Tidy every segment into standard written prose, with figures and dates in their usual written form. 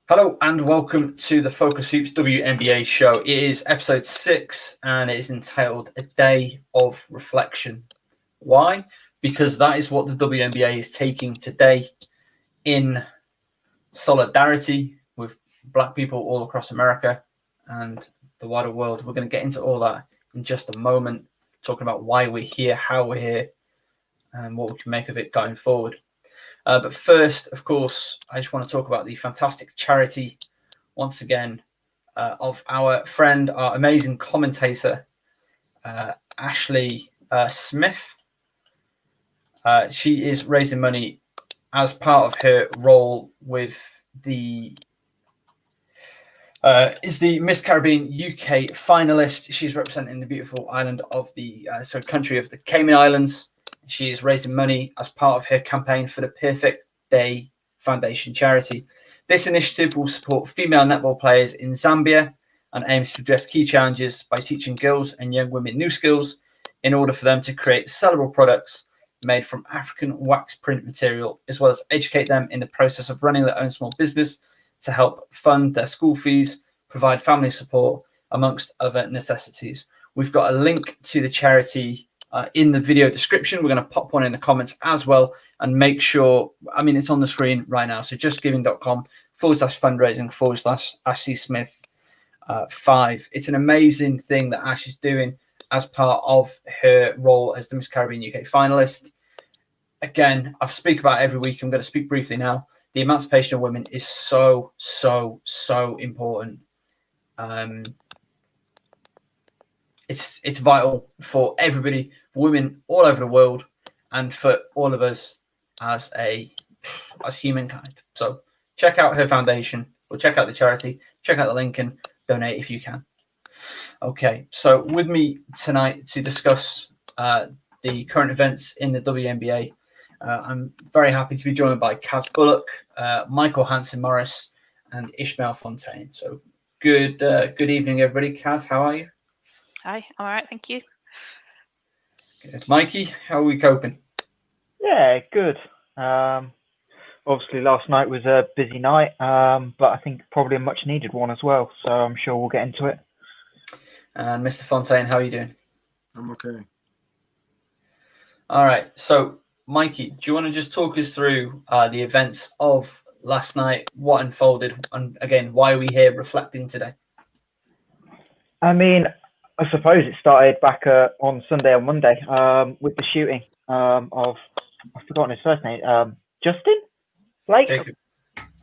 Hello and welcome to the FocusHoops WNBA Show. It is episode 6 and it is entitled A Day of Reflection. Why? Because that is what the WNBA is taking today in solidarity with Black people all across America and the wider world. We're going to get into all that in just a moment, talking about why we're here, how we're here, and what we can make of it going forward. But first, of course, I just want to talk about the fantastic charity, once again, of our friend, our amazing commentator, Ashley Smith. She is raising money as part of her role with the is the Miss Caribbean UK finalist. She's representing the beautiful island of the country of the Cayman Islands. She is raising money as part of her campaign for the Perfect Day Foundation charity. This initiative will support female netball players in Zambia and aims to address key challenges by teaching girls and young women new skills in order for them to create sellable products made from African wax print material, as well as educate them in the process of running their own small business to help fund their school fees, provide family support, amongst other necessities. We've got a link to the charity in the video description. We're going to pop one in the comments as well and make sure, it's on the screen right now. So justgiving.com/fundraising/Ashley Smith 5. It's an amazing thing that Ash is doing as part of her role as the Miss Caribbean UK finalist. Again, I speak about it every week. I'm going to speak briefly now. The emancipation of women is so, so, so important. It's vital for everybody, for women all over the world, and for all of us as humankind. So check out her foundation, or check out the charity, check out the link and donate if you can. Okay, so with me tonight to discuss the current events in the WNBA, I'm very happy to be joined by Kaz Bullock, Michael Hansen-Morris, and Ishmael Fontaine. So good evening, everybody. Kaz, how are you? Hi, I'm all right, thank you. Good. Mikey, how are we coping? Yeah, good. Obviously, last night was a busy night, but I think probably a much-needed one as well, so I'm sure we'll get into it. And Mr. Fontaine, how are you doing? I'm okay. All right, so Mikey, do you want to just talk us through the events of last night, what unfolded, and again, why are we here reflecting today? I suppose it started back on Sunday or Monday with the shooting of, I've forgotten his first name, Justin Blake?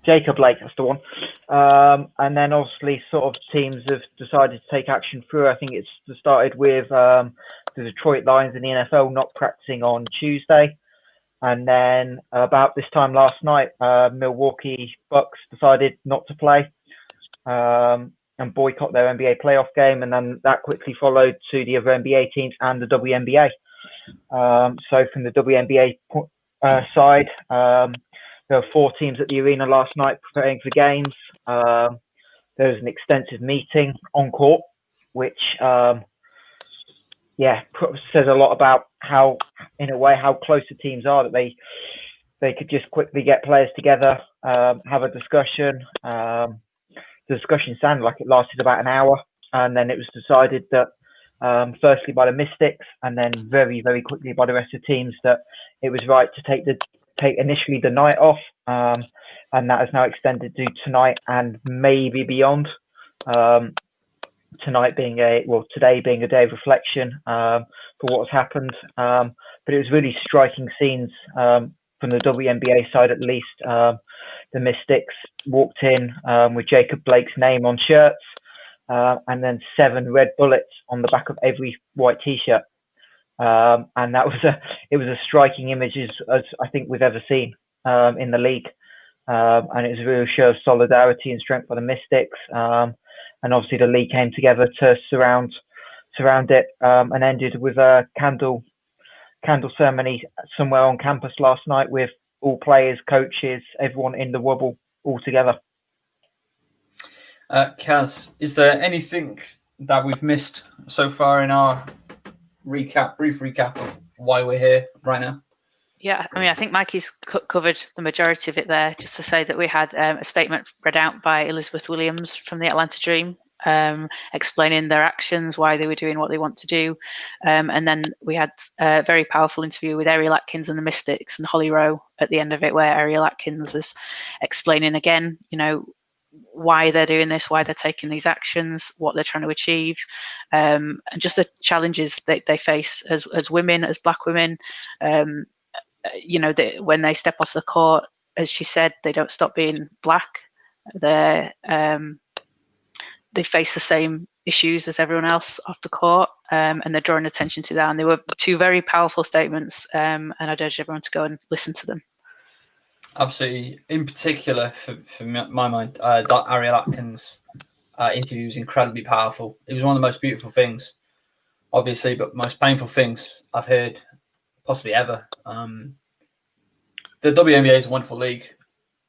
Jacob Blake, that's the one. And then obviously sort of teams have decided to take action through. I think it's started with the Detroit Lions in the NFL not practicing on Tuesday. And then about this time last night, Milwaukee Bucks decided not to play and boycott their NBA playoff game. And then that quickly followed to the other NBA teams and the WNBA. So from the WNBA side, there were 4 teams at the arena last night preparing for games. There was an extensive meeting on court, which says a lot about how close the teams are, that they could just quickly get players together, have a discussion. The discussion sounded like it lasted about an hour, and then it was decided that firstly by the Mystics and then very, very quickly by the rest of the teams that it was right to take initially the night off, and that has now extended to tonight and maybe beyond. Today being a day of reflection for what's happened. But it was really striking scenes from the WNBA side, at least. The Mystics walked in with Jacob Blake's name on shirts, and then 7 red bullets on the back of every white T-shirt. And that was a striking image as I think we've ever seen in the league. And it was a real show of solidarity and strength by the Mystics. And obviously the league came together to surround it, and ended with a candle ceremony somewhere on campus last night with all players, coaches, everyone in the wobble all together. Kaz, is there anything that we've missed so far in our brief recap of why we're here right now? Yeah, I mean, I think Mikey's covered the majority of it there. Just to say that we had a statement read out by Elizabeth Williams from the Atlanta Dream, explaining their actions, why they were doing what they want to do. And then we had a very powerful interview with Ariel Atkins and the Mystics and Holly Rowe at the end of it, where Ariel Atkins was explaining again, why they're doing this, why they're taking these actions, what they're trying to achieve, and just the challenges that they face as women, as Black women. When they step off the court, as she said, they don't stop being Black. They face the same issues as everyone else off the court, and they're drawing attention to that. And they were two very powerful statements, and I'd urge everyone to go and listen to them. Absolutely. In particular, for my mind, Ariel Atkins' interview was incredibly powerful. It was one of the most beautiful things, obviously, but most painful things I've heard possibly ever. The WNBA is a wonderful league.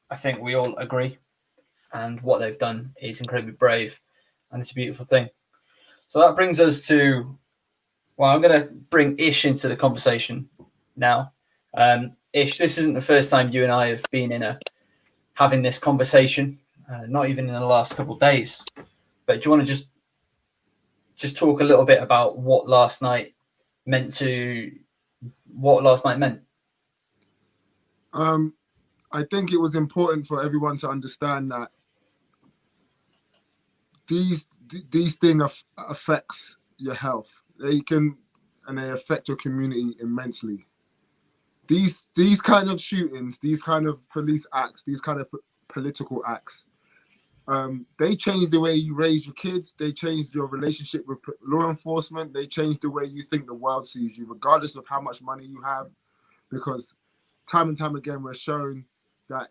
I think we all agree. And what they've done is incredibly brave. And it's a beautiful thing. So that brings us to, I'm going to bring Ish into the conversation now. Ish, this isn't the first time you and I have been having this conversation, not even in the last couple of days. But do you want to just talk a little bit about what last night meant? I think it was important for everyone to understand that these things affects your health. They affect your community immensely. These kind of shootings, these kind of police acts, these kind of political acts, they change the way you raise your kids. They change your relationship with law enforcement. They change the way you think the world sees you, regardless of how much money you have, because time and time again we're shown that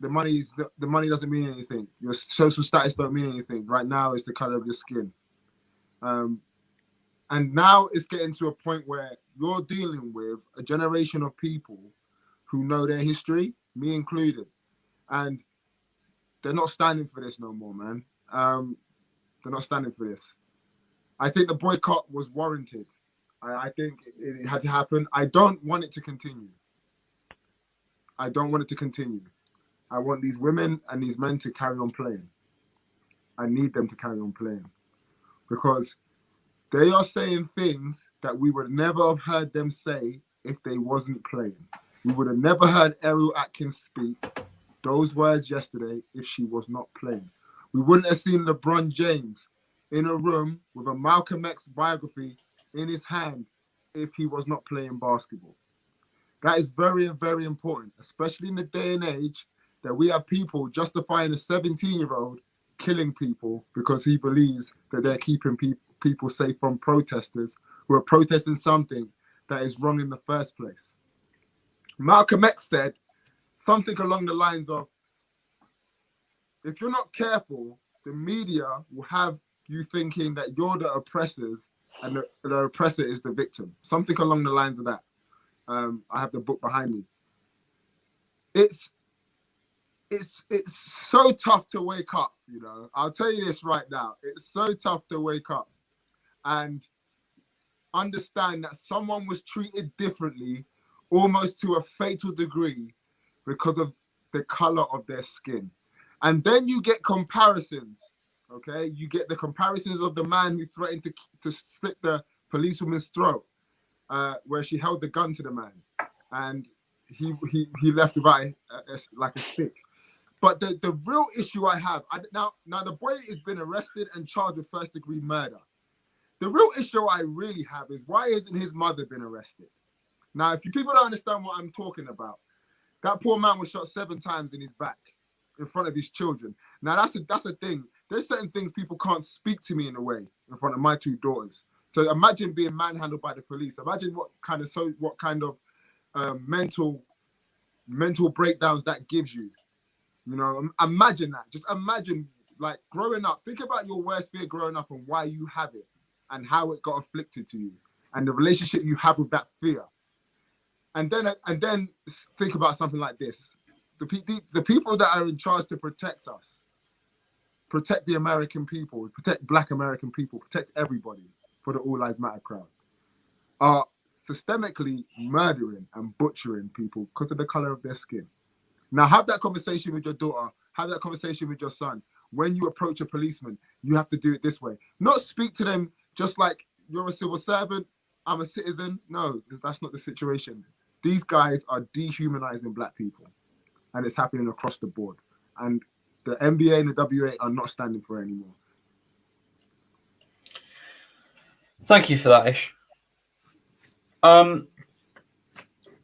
the money doesn't mean anything. Your social status don't mean anything. Right now, it's the color of your skin. And now it's getting to a point where you're dealing with a generation of people who know their history, me included, and they're not standing for this no more, man. They're not standing for this. I think the boycott was warranted. I think it had to happen. I don't want it to continue. I don't want it to continue. I want these women and these men to carry on playing. I need them to carry on playing because they are saying things that we would never have heard them say if they wasn't playing. We would have never heard Ariel Atkins speak those words yesterday if she was not playing. We wouldn't have seen LeBron James in a room with a Malcolm X biography in his hand if he was not playing basketball. That is very, very important, especially in the day and age that we have people justifying a 17-year-old killing people because he believes that they're keeping people safe from protesters who are protesting something that is wrong in the first place. Malcolm X said something along the lines of, if you're not careful, the media will have you thinking that you're the oppressors and the oppressor is the victim. Something along the lines of that. I have the book behind me. It's so tough to wake up, I'll tell you this right now. It's so tough to wake up and understand that someone was treated differently, almost to a fatal degree, because of the color of their skin. And then you get comparisons, okay? You get the comparisons of the man who threatened to slit the policewoman's throat, where she held the gun to the man, and he left without like a stick. But the real issue I have, now the boy has been arrested and charged with first-degree murder. The real issue I really have is, why isn't his mother been arrested? Now, if you people don't understand what I'm talking about, that poor man was shot 7 times in his back in front of his children. Now, that's a thing. There's certain things people can't speak to me in a way in front of my 2 daughters. So imagine being manhandled by the police. Imagine what kind of mental breakdowns that gives you. Imagine that. Just imagine, like, growing up. Think about your worst fear growing up and why you have it and how it got afflicted to you and the relationship you have with that fear. And then think about something like this. The people that are in charge to protect us, protect the American people, protect Black American people, protect everybody for the All Lives Matter crowd, are systemically murdering and butchering people because of the color of their skin. Now, have that conversation with your daughter. Have that conversation with your son. When you approach a policeman, you have to do it this way. Not speak to them just like you're a civil servant, I'm a citizen. No, that's not the situation. These guys are dehumanizing black people, and it's happening across the board. And the NBA and the WA are not standing for it anymore. Thank you for that, Ish.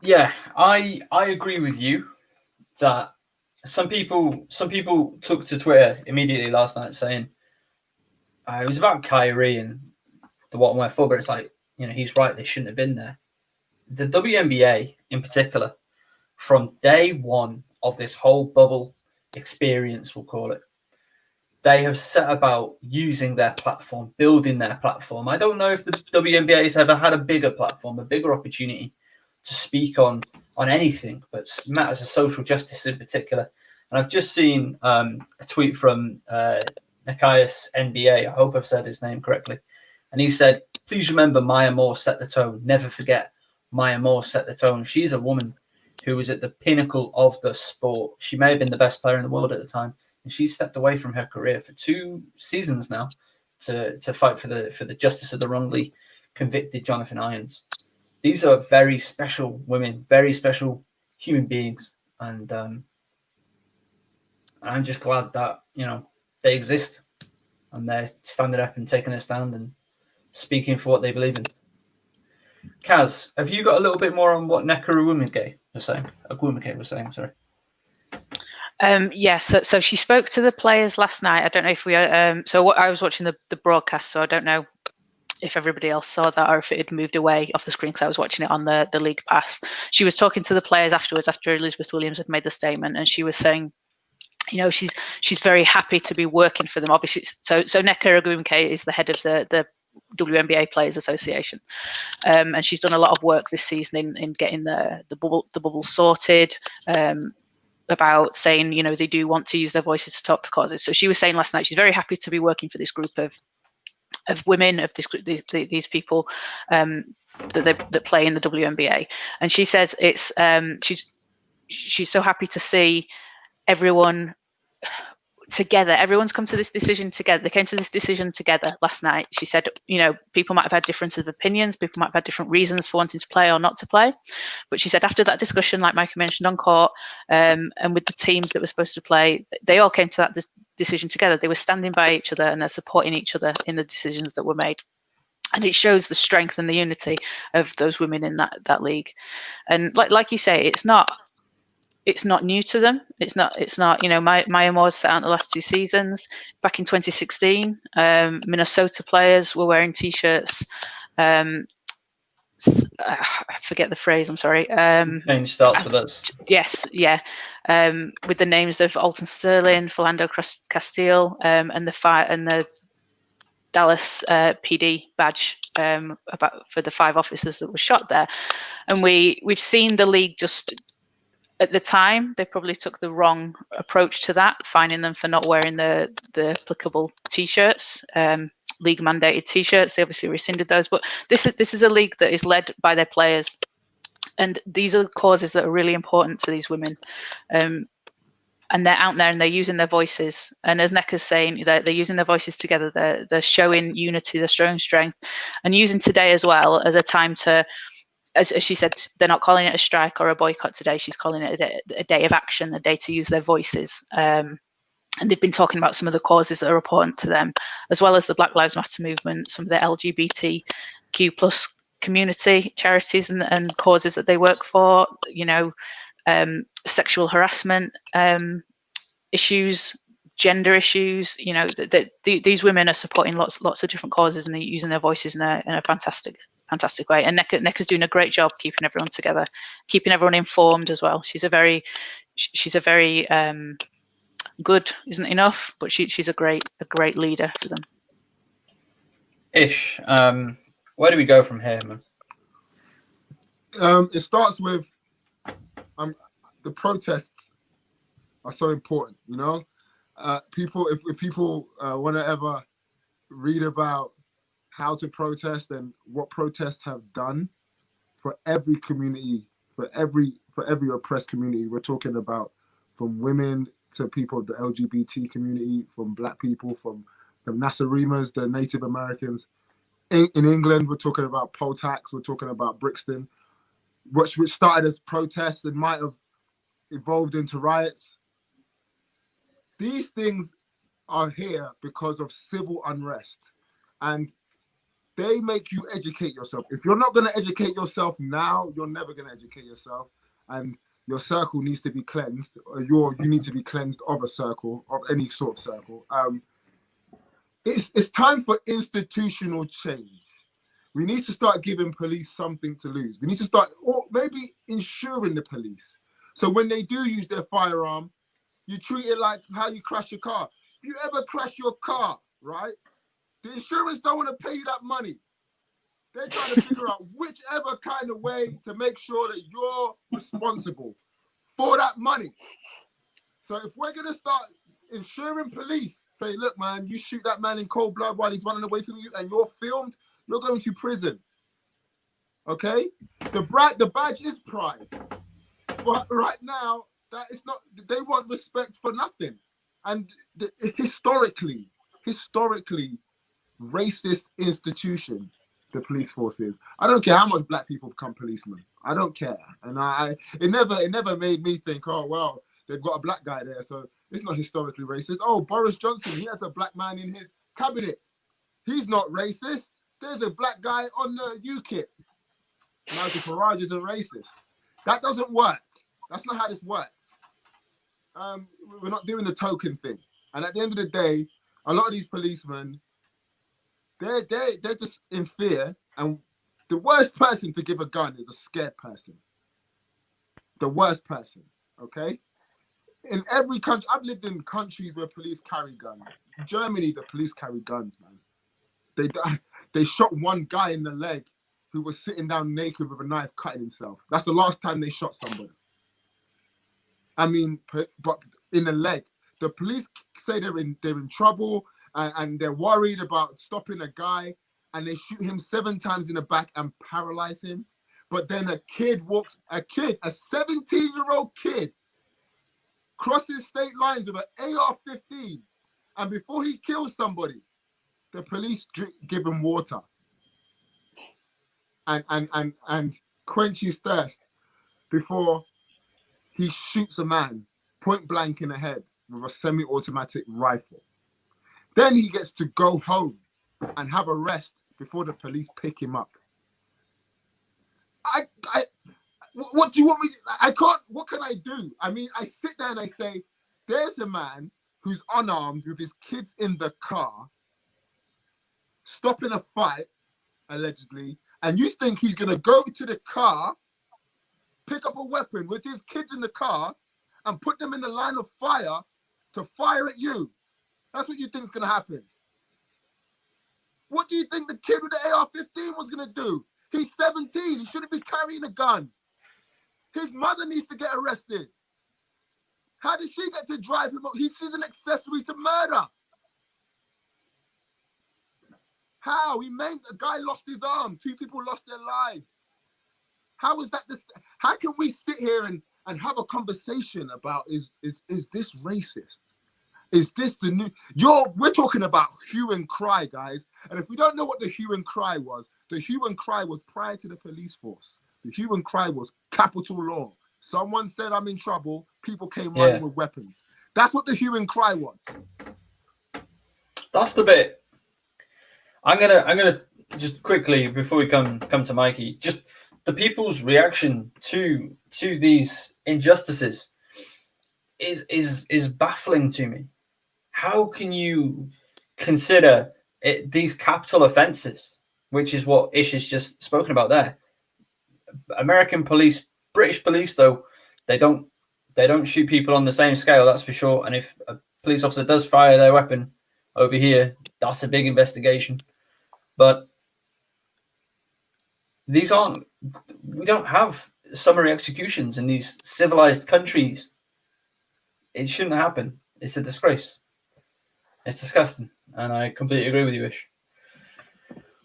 Yeah, I agree with you that some people took to Twitter immediately last night saying it was about Kyrie and the what and wherefore, but it's like, he's right, they shouldn't have been there. The WNBA in particular, from day one of this whole bubble experience, we'll call it, they have set about using their platform, building their platform. I don't know if the WNBA has ever had a bigger platform, a bigger opportunity to speak on anything, but matters of social justice in particular. And I've just seen a tweet from Nikias NBA. I hope I've said his name correctly. And he said, please remember Maya Moore set the tone. Never forget Maya Moore set the tone. She's a woman who was at the pinnacle of the sport. She may have been the best player in the world at the time. And she stepped away from her career for 2 seasons now to fight for the justice of the wrongly convicted Jonathan Irons. These are very special women, very special human beings. And I'm just glad that, they exist and they're standing up and taking a stand and speaking for what they believe in. Kaz, have you got a little bit more on what Nekuru Womenke was saying? Sorry. Yes. So she spoke to the players last night. I don't know if we. I was watching the broadcast, so I don't know if everybody else saw that or if it had moved away off the screen because I was watching it on the League Pass. She was talking to the players afterwards after Elizabeth Williams had made the statement, and she was saying, she's very happy to be working for them. Obviously, so Nneka Ogwumike is the head of the WNBA Players Association, and she's done a lot of work this season in getting the bubble sorted. About saying, they do want to use their voices to talk to causes. So she was saying last night she's very happy to be working for this group of women, of these people that play in the WNBA, and she says it's she's so happy to see everyone together. Everyone's come to this decision together. They came to this decision together last night. She said, people might have had differences of opinions, people might have had different reasons for wanting to play or not to play. But she said after that discussion, like Micah mentioned on court, and with the teams that were supposed to play, they all came to that decision together. They were standing by each other and they're supporting each other in the decisions that were made. And it shows the strength and the unity of those women in that league. And like you say, it's not new to them. It's not. Maya Moore's sat out the last 2 seasons. Back in 2016, Minnesota players were wearing T-shirts. I forget the phrase. I'm sorry. Name starts with us. Yes, yeah. With the names of Alton Sterling, Philando Castile, and the Dallas PD badge for the 5 officers that were shot there. And we've seen the league just. At the time, they probably took the wrong approach to that, fining them for not wearing the applicable T-shirts, league mandated T-shirts. They obviously rescinded those, but this is a league that is led by their players, and these are causes that are really important to these women. And they're out there and they're using their voices. And as Nneka's saying, they're using their voices together. They're showing unity, they're showing strength, and using today as well as a time to. As she said, they're not calling it a strike or a boycott today. She's calling it a day of action, a day to use their voices. And they've been talking about some of the causes that are important to them, as well as the Black Lives Matter movement, some of the LGBTQ plus community charities and causes that they work for, sexual harassment issues, gender issues. These women are supporting lots of different causes, and they're using their voices in a fantastic way. And Nneka's doing a great job keeping everyone together, keeping everyone informed as well. She's a very good isn't enough, but she's a great leader for them. Ish, where do we go from here, man? It starts with the protests are so important. People, if people want to ever read about how to protest and what protests have done, for every community, for every oppressed community. We're talking about from women to people of the LGBT community, from Black people, from the Nasarimas, the Native Americans. In England, we're talking about poll tax. We're talking about Brixton, which started as protests and might have evolved into riots. These things are here because of civil unrest, and they make you educate yourself. If you're not going to educate yourself now, you're never going to educate yourself, and your circle needs to be cleansed. Or you need to be cleansed of a circle, of any sort of circle. It's time for institutional change. We need to start giving police something to lose. We need to start, or maybe insuring the police. So when they do use their firearm, you treat it like how you crash your car. If you ever crash your car, right, the insurance don't want to pay you that money. They're trying to figure out whichever kind of way to make sure that you're responsible for that money. So if we're going to start insuring police, say, look, man, you shoot that man in cold blood while he's running away from you and you're filmed, you're going to prison. Okay? The badge is pride. But right now, that is not, they want respect for nothing. And historically, racist institution, the police force is. I don't care how much Black people become policemen. I don't care. And it never made me think, oh, well, they've got a Black guy there, so it's not historically racist. Oh, Boris Johnson, he has a Black man in his cabinet. He's not racist. There's a Black guy on the UKIP. Nigel Farage is a racist. That doesn't work. That's not how this works. We're not doing the token thing. And at the end of the day, a lot of these policemen, they're just in fear. And the worst person to give a gun is a scared person. The worst person, okay? In every country, I've lived in countries where police carry guns. In Germany, the police carry guns, man. They shot one guy in the leg who was sitting down naked with a knife cutting himself. That's the last time they shot somebody. I mean, but in the leg. The police say they're in trouble and they're worried about stopping a guy, and they shoot him 7 times in the back and paralyze him. But then a 17-year-old kid, crosses state lines with an AR-15, and before he kills somebody, the police give him water and quench his thirst before he shoots a man point blank in the head with a semi-automatic rifle. Then he gets to go home and have a rest before the police pick him up. What do you want me to, I can't, what can I do? I mean, I sit there and I say, there's a man who's unarmed with his kids in the car, stopping a fight, allegedly, and you think he's going to go to the car, pick up a weapon with his kids in the car, and put them in the line of fire to fire at you. That's what you think is going to happen. What do you think the kid with the AR-15 was going to do? He's 17. He shouldn't be carrying a gun. His mother needs to get arrested. How did she get to drive him? She's an accessory to murder. How? A guy lost his arm. 2 people lost their lives. How is that? How can we sit here and have a conversation about is this racist? Is this the new? We're talking about hue and cry, guys. And if we don't know what the hue and cry was, the hue and cry was prior to the police force. The hue and cry was capital law. Someone said I'm in trouble. People came running with weapons. That's what the hue and cry was. That's the bit. I'm gonna just quickly before we come to Mikey, just the people's reaction to these injustices is baffling to me. How can you consider these capital offences, which is what Ish has just spoken about there? American police, British police, though, they don't shoot people on the same scale, that's for sure. And if a police officer does fire their weapon over here, that's a big investigation. But we don't have summary executions in these civilized countries. It shouldn't happen. It's a disgrace. It's disgusting. And I completely agree with you, Ish.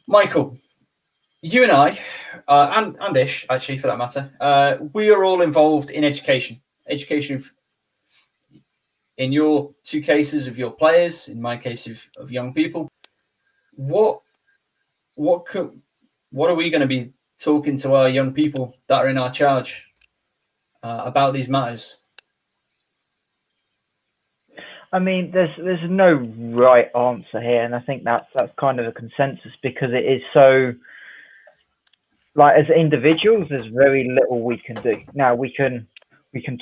Michael, you and I, and Ish, actually, for that matter, we are all involved in education. Education in your two cases of your players, in my case of young people. What are we going to be talking to our young people that are in our charge about these matters? I mean, there's no right answer here, and I think that's kind of a consensus, because it is so, like, as individuals, there's very little we can do. Now we can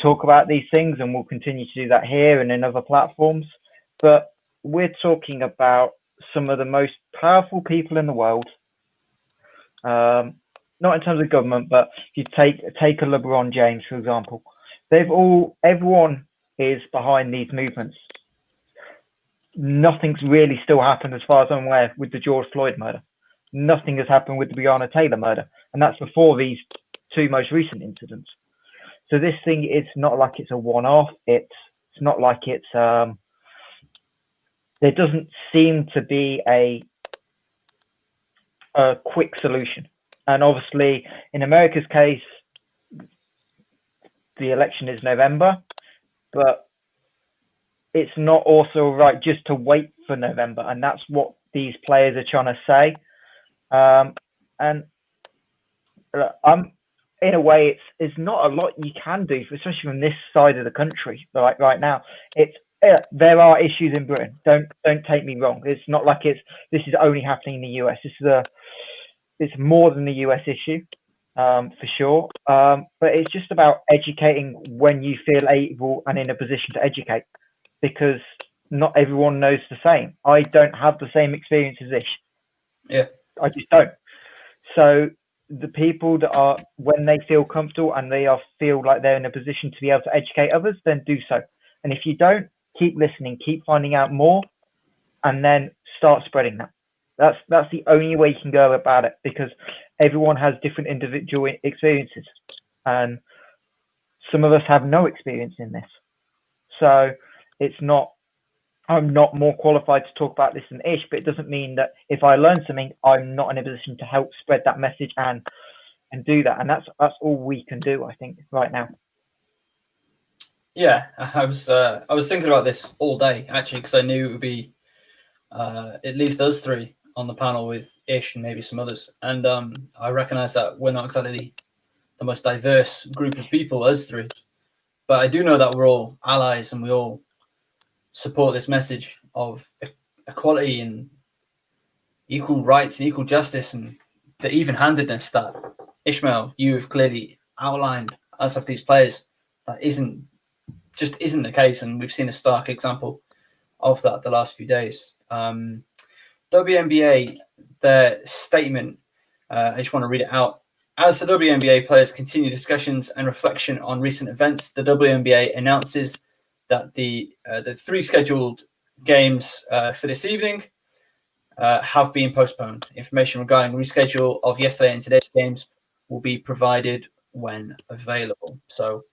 talk about these things, and we'll continue to do that here and in other platforms, but we're talking about some of the most powerful people in the world. Not in terms of government, but if you take a LeBron James, for example, everyone is behind these movements. Nothing's really still happened, as far as I'm aware, with the George Floyd murder. Nothing has happened with the Breonna Taylor murder, and that's before these two most recent incidents. So this thing, it's not like it's a one-off. It's not like it's there doesn't seem to be a quick solution. And obviously, in America's case, the election is November, but it's not also right just to wait for November, and that's what these players are trying to say. And in a way, it's not a lot you can do, especially from this side of the country. Like right now, there are issues in Britain. Don't take me wrong. It's not like this is only happening in the US. It's more than the US issue, for sure. But it's just about educating when you feel able and in a position to educate, because not everyone knows the same. I don't have the same experience as Ish. Yeah, I just don't. So the people that are, when they feel comfortable and they feel like they're in a position to be able to educate others, then do so. And if you don't, keep listening, keep finding out more, and then start spreading that. That's the only way you can go about it, because everyone has different individual experiences, and some of us have no experience in this. So I'm not more qualified to talk about this than Ish, but it doesn't mean that if I learn something, I'm not in a position to help spread that message and do that. And that's all we can do, I think, right now. Yeah, I was thinking about this all day, actually, because I knew it would be at least us three on the panel with Ish and maybe some others. And I recognize that we're not exactly the most diverse group of people, us three. But I do know that we're all allies and we all support this message of equality and equal rights and equal justice, and the even-handedness that Ishmael, you have clearly outlined, as have these players, that isn't the case. And we've seen a stark example of that the last few days. WNBA, their statement, I just want to read it out. As the WNBA players continue discussions and reflection on recent events, the WNBA announces that the 3 scheduled games for this evening have been postponed. Information regarding reschedule of yesterday and today's games will be provided when available. So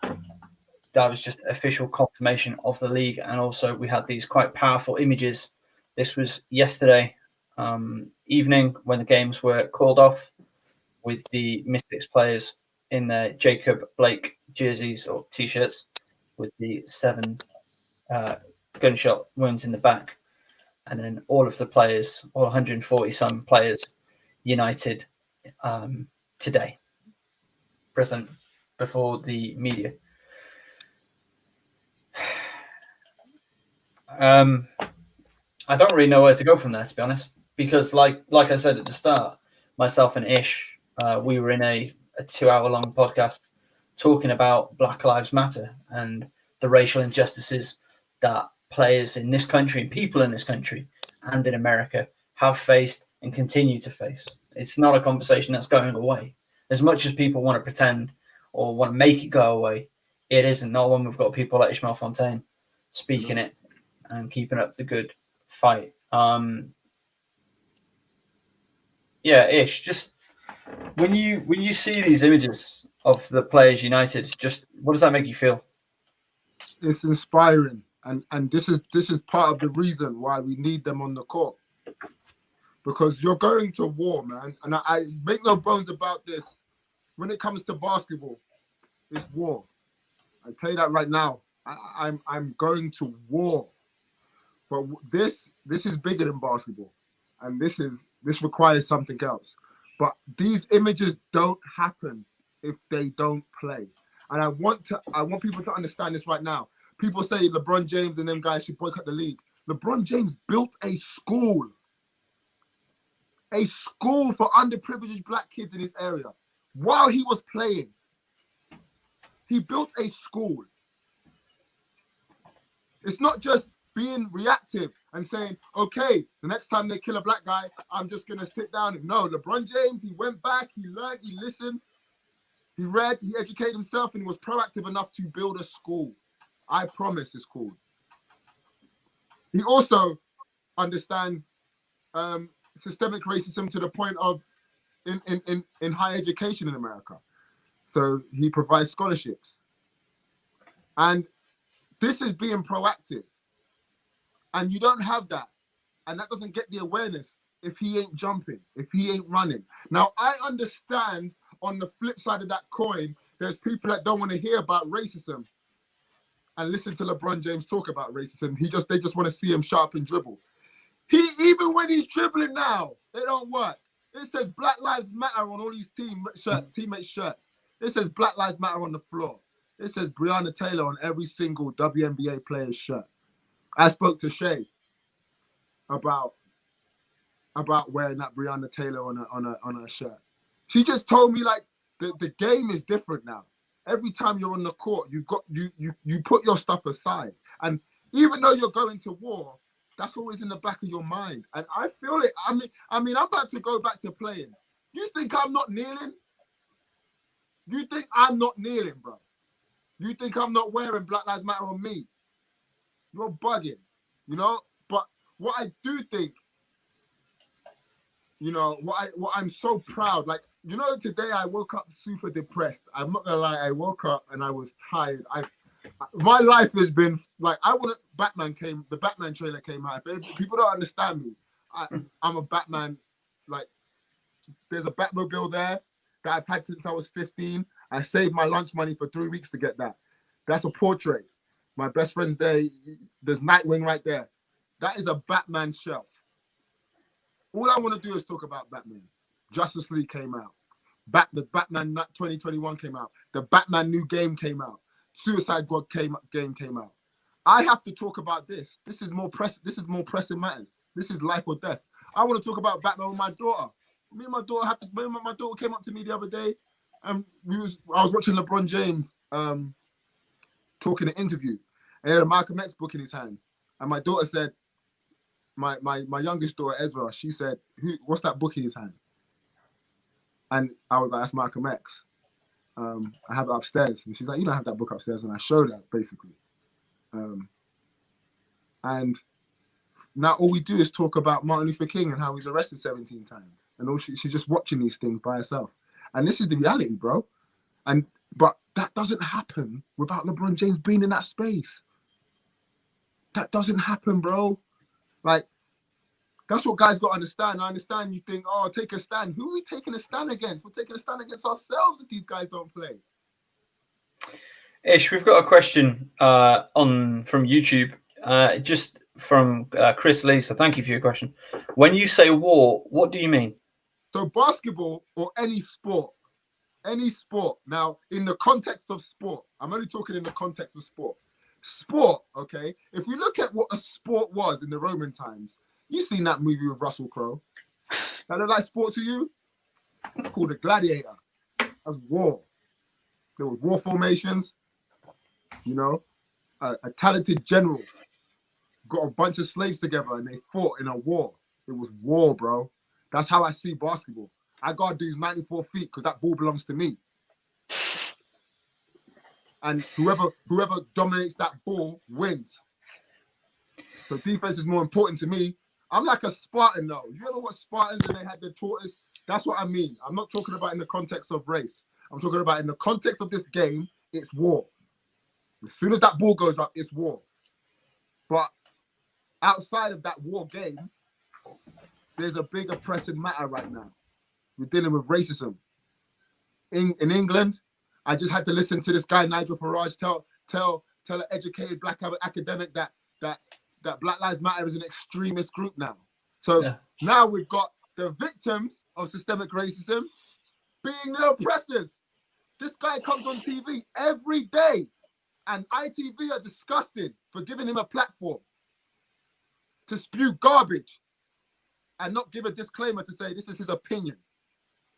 that was just official confirmation of the league. And also we had these quite powerful images. This was yesterday evening when the games were called off, with the Mystics players in their Jacob Blake jerseys or T-shirts with the 7 gunshot wounds in the back. And then all of the players, all 140 some players, united today, present before the media. I don't really know where to go from there, to be honest, because like I said at the start, myself and Ish, we were in a 2-hour-long podcast talking about Black Lives Matter and the racial injustices that players in this country and people in this country and in America have faced and continue to face. It's not a conversation that's going away. As much as people want to pretend or want to make it go away, it isn't. Not when we've got people like Ishmael Fontaine speaking it and keeping up the good fight. Ish, just when you see these images of the players united, just what does that make you feel? It's inspiring, and this is part of the reason why we need them on the court, because you're going to war, man. And I make no bones about this. When it comes to basketball, it's war. I tell you that right now. I'm going to war. But this is bigger than basketball, and this requires something else. But these images don't happen if they don't play. And I want people to understand this right now. People say LeBron James and them guys should boycott the league. LeBron James built a school for underprivileged black kids in his area while he was playing. He built a school. It's not just being reactive and saying, okay, the next time they kill a black guy, I'm just going to sit down. No, LeBron James, he went back, he learned, he listened, he read, he educated himself, and he was proactive enough to build a school. I promise it's cool. He also understands systemic racism to the point of in higher education in America. So he provides scholarships. And this is being proactive. And you don't have that. And that doesn't get the awareness if he ain't jumping, if he ain't running. Now, I understand on the flip side of that coin, there's people that don't want to hear about racism and listen to LeBron James talk about racism. They just want to see him sharp and dribble. Even when he's dribbling now, they don't work. It says Black Lives Matter on all these teammates' shirts. It says Black Lives Matter on the floor. It says Breonna Taylor on every single WNBA player's shirt. I spoke to Shay about wearing that Breonna Taylor on her shirt. She just told me like the game is different now. Every time you're on the court, you put your stuff aside. And even though you're going to war, that's always in the back of your mind. And I feel it. I mean, I'm about to go back to playing. You think I'm not kneeling? You think I'm not kneeling, bro? You think I'm not wearing Black Lives Matter on me? You're bugging, you know? But what I do think, you know, what I'm so proud, like, you know, today I woke up super depressed. I'm not gonna lie, I woke up and I was tired. My life has been like, the Batman trailer came out. People don't understand me. I'm a Batman, like, there's a Batmobile there that I've had since I was 15. I saved my lunch money for 3 weeks to get that. That's a portrait. My best friend's there. There's Nightwing right there. That is a Batman shelf. All I want to do is talk about Batman. Justice League came out. The Batman 2021 came out. The Batman new game came out. Suicide God game came out. I have to talk about this. This is more pressing matters. This is life or death. I want to talk about Batman with my daughter. My daughter came up to me the other day, and I was watching LeBron James talking an interview, and he had a Malcolm X book in his hand, and my daughter said, my youngest daughter Ezra, she said, "What's that book in his hand?" And I was like, "That's Malcolm X. I have it upstairs." And she's like, "You don't have that book upstairs," and I showed her basically. And now all we do is talk about Martin Luther King and how he's arrested 17 times, and all she's just watching these things by herself. And this is the reality, bro. But that doesn't happen without LeBron James being in that space. That doesn't happen, bro. Like, that's what guys got to understand. I understand you think, oh, take a stand. Who are we taking a stand against? We're taking a stand against ourselves if these guys don't play. Ish, we've got a question from YouTube, just from Chris Lee. So thank you for your question. When you say war, what do you mean? So basketball or any sport. Now, in the context of sport, I'm only talking in the context of sport. Sport, okay? If we look at what a sport was in the Roman times, you've seen that movie with Russell Crowe. That look like sport to you? Called a gladiator. That's war. There was war formations, you know, a talented general got a bunch of slaves together and they fought in a war. It was war, bro. That's how I see basketball. I gotta do 94 feet because that ball belongs to me. And whoever dominates that ball wins. So defense is more important to me. I'm like a Spartan though. You ever watch Spartans and they had their tortoise? That's what I mean. I'm not talking about in the context of race. I'm talking about in the context of this game, it's war. As soon as that ball goes up, it's war. But outside of that war game, there's a bigger pressing matter right now. We're dealing with racism. In England, I just had to listen to this guy, Nigel Farage, tell an educated black academic that Black Lives Matter is an extremist group now. So now we've got the victims of systemic racism being the oppressors. This guy comes on TV every day, and ITV are disgusted for giving him a platform to spew garbage and not give a disclaimer to say this is his opinion.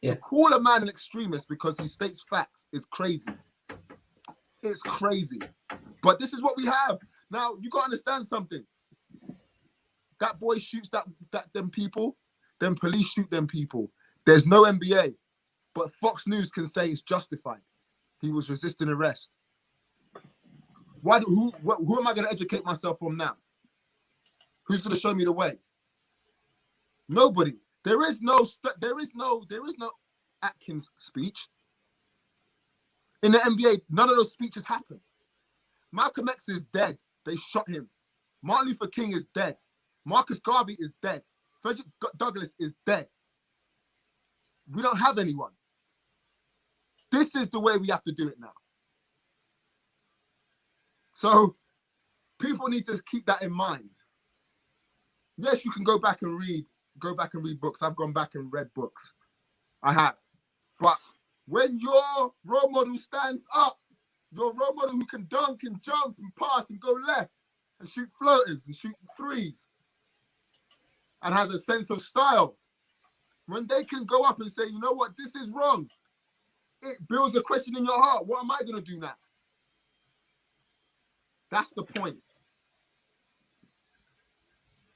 To call a man an extremist because he states facts is crazy. It's crazy. But this is what we have. Now, you got to understand something. That boy shoots them people, them police shoot them people. There's no NBA, but Fox News can say it's justified. He was resisting arrest. Who am I going to educate myself from now? Who's going to show me the way? Nobody. There is no Atkins speech. In the NBA, none of those speeches happened. Malcolm X is dead. They shot him. Martin Luther King is dead. Marcus Garvey is dead. Frederick Douglass is dead. We don't have anyone. This is the way we have to do it now. So people need to keep that in mind. Yes, you can go back and read books. I've gone back and read books. I have. But when your role model stands up, your role model who can dunk and jump and pass and go left and shoot floaters and shoot threes and has a sense of style, when they can go up and say, you know what, this is wrong, it builds a question in your heart. What am I going to do now? That's the point.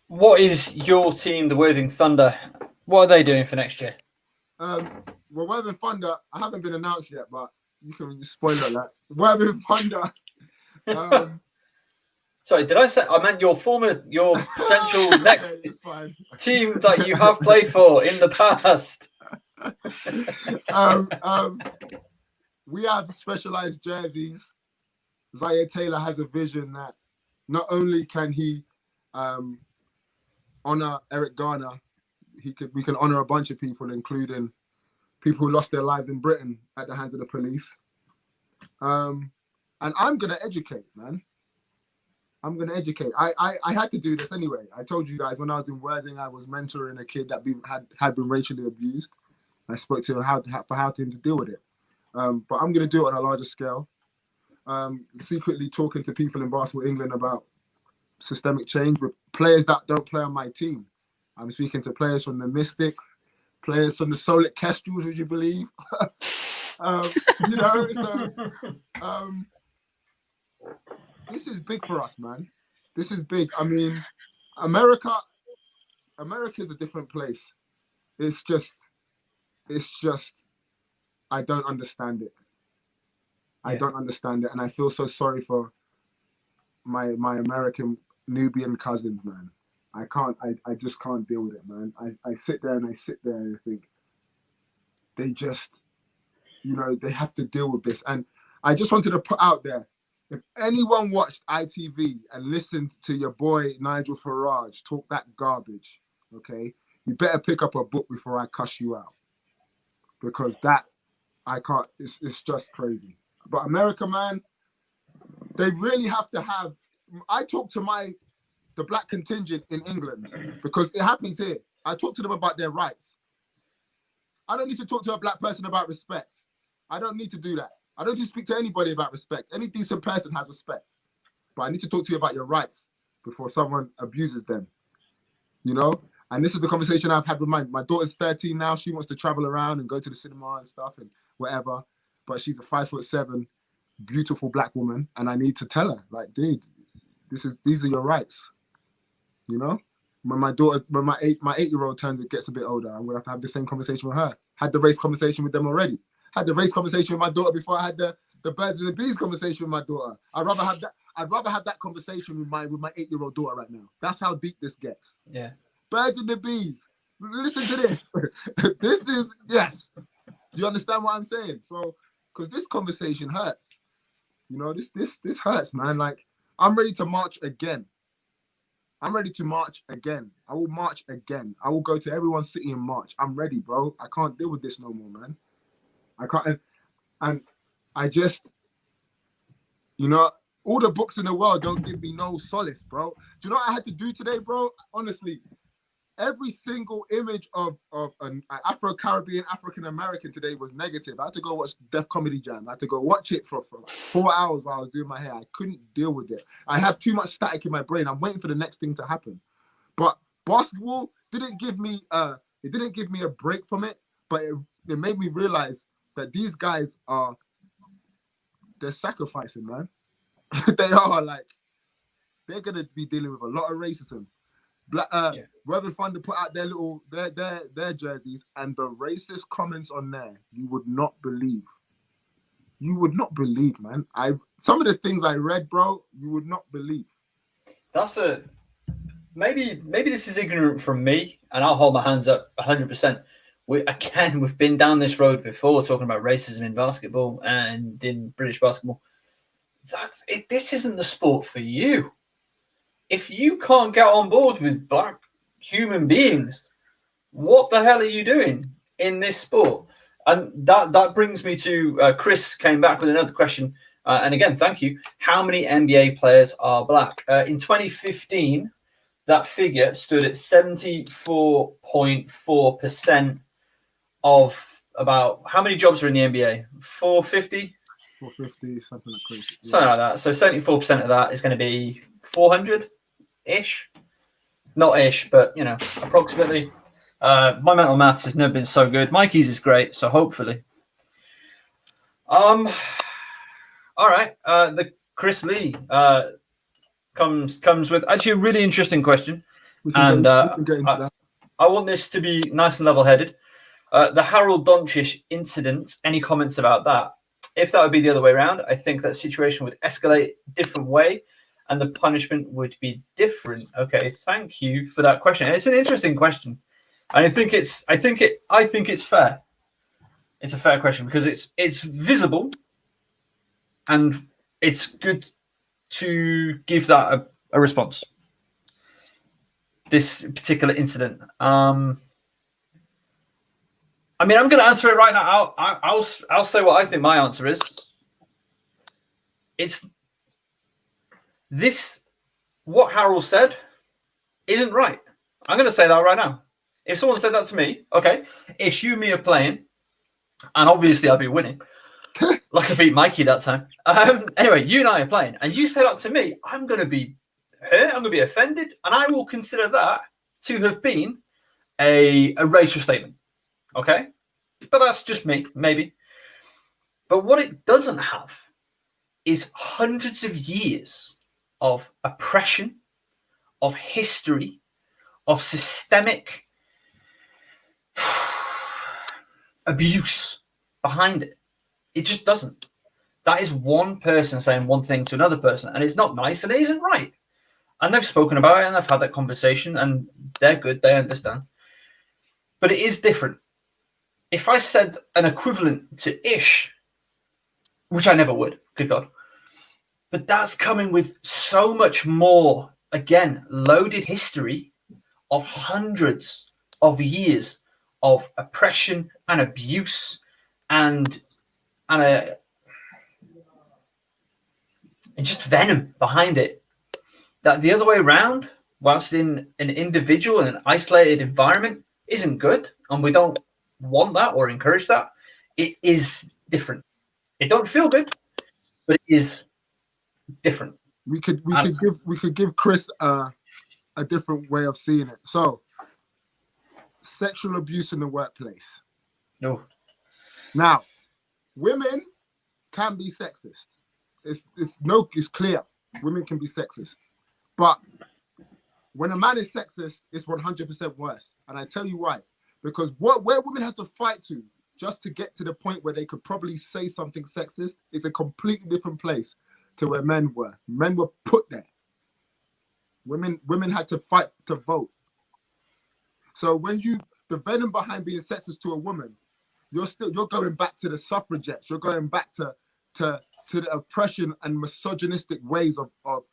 What is your team, the Worthing Thunder? What are they doing for next year? Well, Worthing Thunder, I haven't been announced yet, but you can spoil that. Worthing Thunder. Sorry, did I say I meant your potential next team that you have played for in the past? We have specialized jerseys. Zaire Taylor has a vision that not only can he honor Eric Garner, we can honor a bunch of people, including people who lost their lives in Britain at the hands of the police. And I'm gonna educate, man. I'm gonna educate. I had to do this anyway. I told you guys when I was in Worthing, I was mentoring a kid that had been racially abused. I spoke to him how to deal with it. But I'm gonna do it on a larger scale. Secretly talking to people in Basketball England about systemic change with players that don't play on my team. I'm speaking to players from the Mystics, players from the Solic Kestrels, would you believe? This is big for us, man. This is big. I mean, America is a different place. It's just, I don't understand it. I don't understand it. And I feel so sorry for my American Nubian cousins, man. I just can't deal with it, man. I sit there and I think they just, they have to deal with this. And I just wanted to put out there, if anyone watched ITV and listened to your boy Nigel Farage talk that garbage, okay, you better pick up a book before I cuss you out. Because that, I can't, it's just crazy. But America, man, they really have to have, I talk to the black contingent in England because it happens here. I talk to them about their rights. I don't need to talk to a black person about respect. I don't need to do that. I don't need to speak to anybody about respect. Any decent person has respect. But I need to talk to you about your rights before someone abuses them, And this is the conversation I've had with my daughter's 13 now. She wants to travel around and go to the cinema and stuff and whatever. But she's a 5'7", beautiful black woman. And I need to tell her, like, dude, these are your rights. When my 8-year-old gets a bit older, I'm gonna have to have the same conversation with her. Had the race conversation with them already. Had the race conversation with my daughter before I had the birds and the bees conversation with my daughter. I'd rather have that conversation with my 8-year-old daughter right now. That's how deep this gets. Yeah. Birds and the bees. Listen to this. This is, yes. You understand what I'm saying? So, because this conversation hurts. This hurts, man. Like, I'm ready to march again. I'm ready to march again. I will march again. I will go to everyone's city and march. I'm ready, bro. I can't deal with this no more, man. I can't. And I just, you know, all the books in the world don't give me no solace, bro. Do you know what I had to do today, bro? Honestly, every single image of an Afro-Caribbean, African-American today was negative. I had to go watch Def Comedy Jam. I had to go watch it for 4 hours while I was doing my hair. I couldn't deal with it. I have too much static in my brain. I'm waiting for the next thing to happen. But basketball didn't give me a break from it, but it made me realize that these guys they're sacrificing, man. They are like, they're gonna be dealing with a lot of racism. Reverend Thunder put out their jerseys, and the racist comments on there, you would not believe. You would not believe, man. Some of the things I read, bro, you would not believe. That's maybe this is ignorant from me, and I'll hold my hands up 100%. We've been down this road before, talking about racism in basketball and in British basketball. This isn't the sport for you. If you can't get on board with black human beings, what the hell are you doing in this sport? And that brings me to Chris came back with another question. And again, thank you. How many NBA players are black? In 2015, that figure stood at 74.4% of about how many jobs are in the NBA? 450? 450, something like crazy. Yeah. Something like that. So 74% of that is going to be 400-ish. Not ish, but, you know, approximately. My mental maths has never been so good. Mikey's is great, so hopefully. All right. The Chris Lee comes with actually a really interesting question. We can get into that. I want this to be nice and level-headed. The Harold Doncic incident, any comments about that? If that would be the other way around, I think that situation would escalate a different way and the punishment would be different. Okay, thank you for that question. And it's an interesting question. And I think it's fair. It's a fair question because it's visible and it's good to give that a response. This particular incident. I mean, I'm going to answer it right now. I'll say what I think my answer is. It's this. What Harold said isn't right. I'm going to say that right now. If someone said that to me, okay, it's you, me are playing, and obviously I'll be winning, like I beat Mikey that time. Anyway, you and I are playing, and you say that to me, I'm going to be hurt. I'm going to be offended, and I will consider that to have been a racial statement. Okay, but that's just me, maybe. But what it doesn't have is hundreds of years of oppression, of history, of systemic abuse behind it. It just doesn't. That is one person saying one thing to another person, and it's not nice and it isn't right. And they've spoken about it and they've had that conversation and they're good, they understand. But it is different. If I said an equivalent to ish, which I never would, good God, but that's coming with so much more, again, loaded history of hundreds of years of oppression and abuse and just venom behind it. That the other way around, whilst in an individual and an isolated environment, isn't good, and we don't want that or encourage that. It is different. It don't feel good, but it is different. We could give Chris a different way of seeing it. So, sexual abuse in the workplace. No. Now, women can be sexist. It's clear. Women can be sexist, but when a man is sexist, it's 100% worse. And I tell you why. Because where women had to fight to just to get to the point where they could probably say something sexist is a completely different place to where men were. Men were put there. Women had to fight to vote. So when the venom behind being sexist to a woman, you're going back to the suffragettes. You're going back to the oppression and misogynistic ways of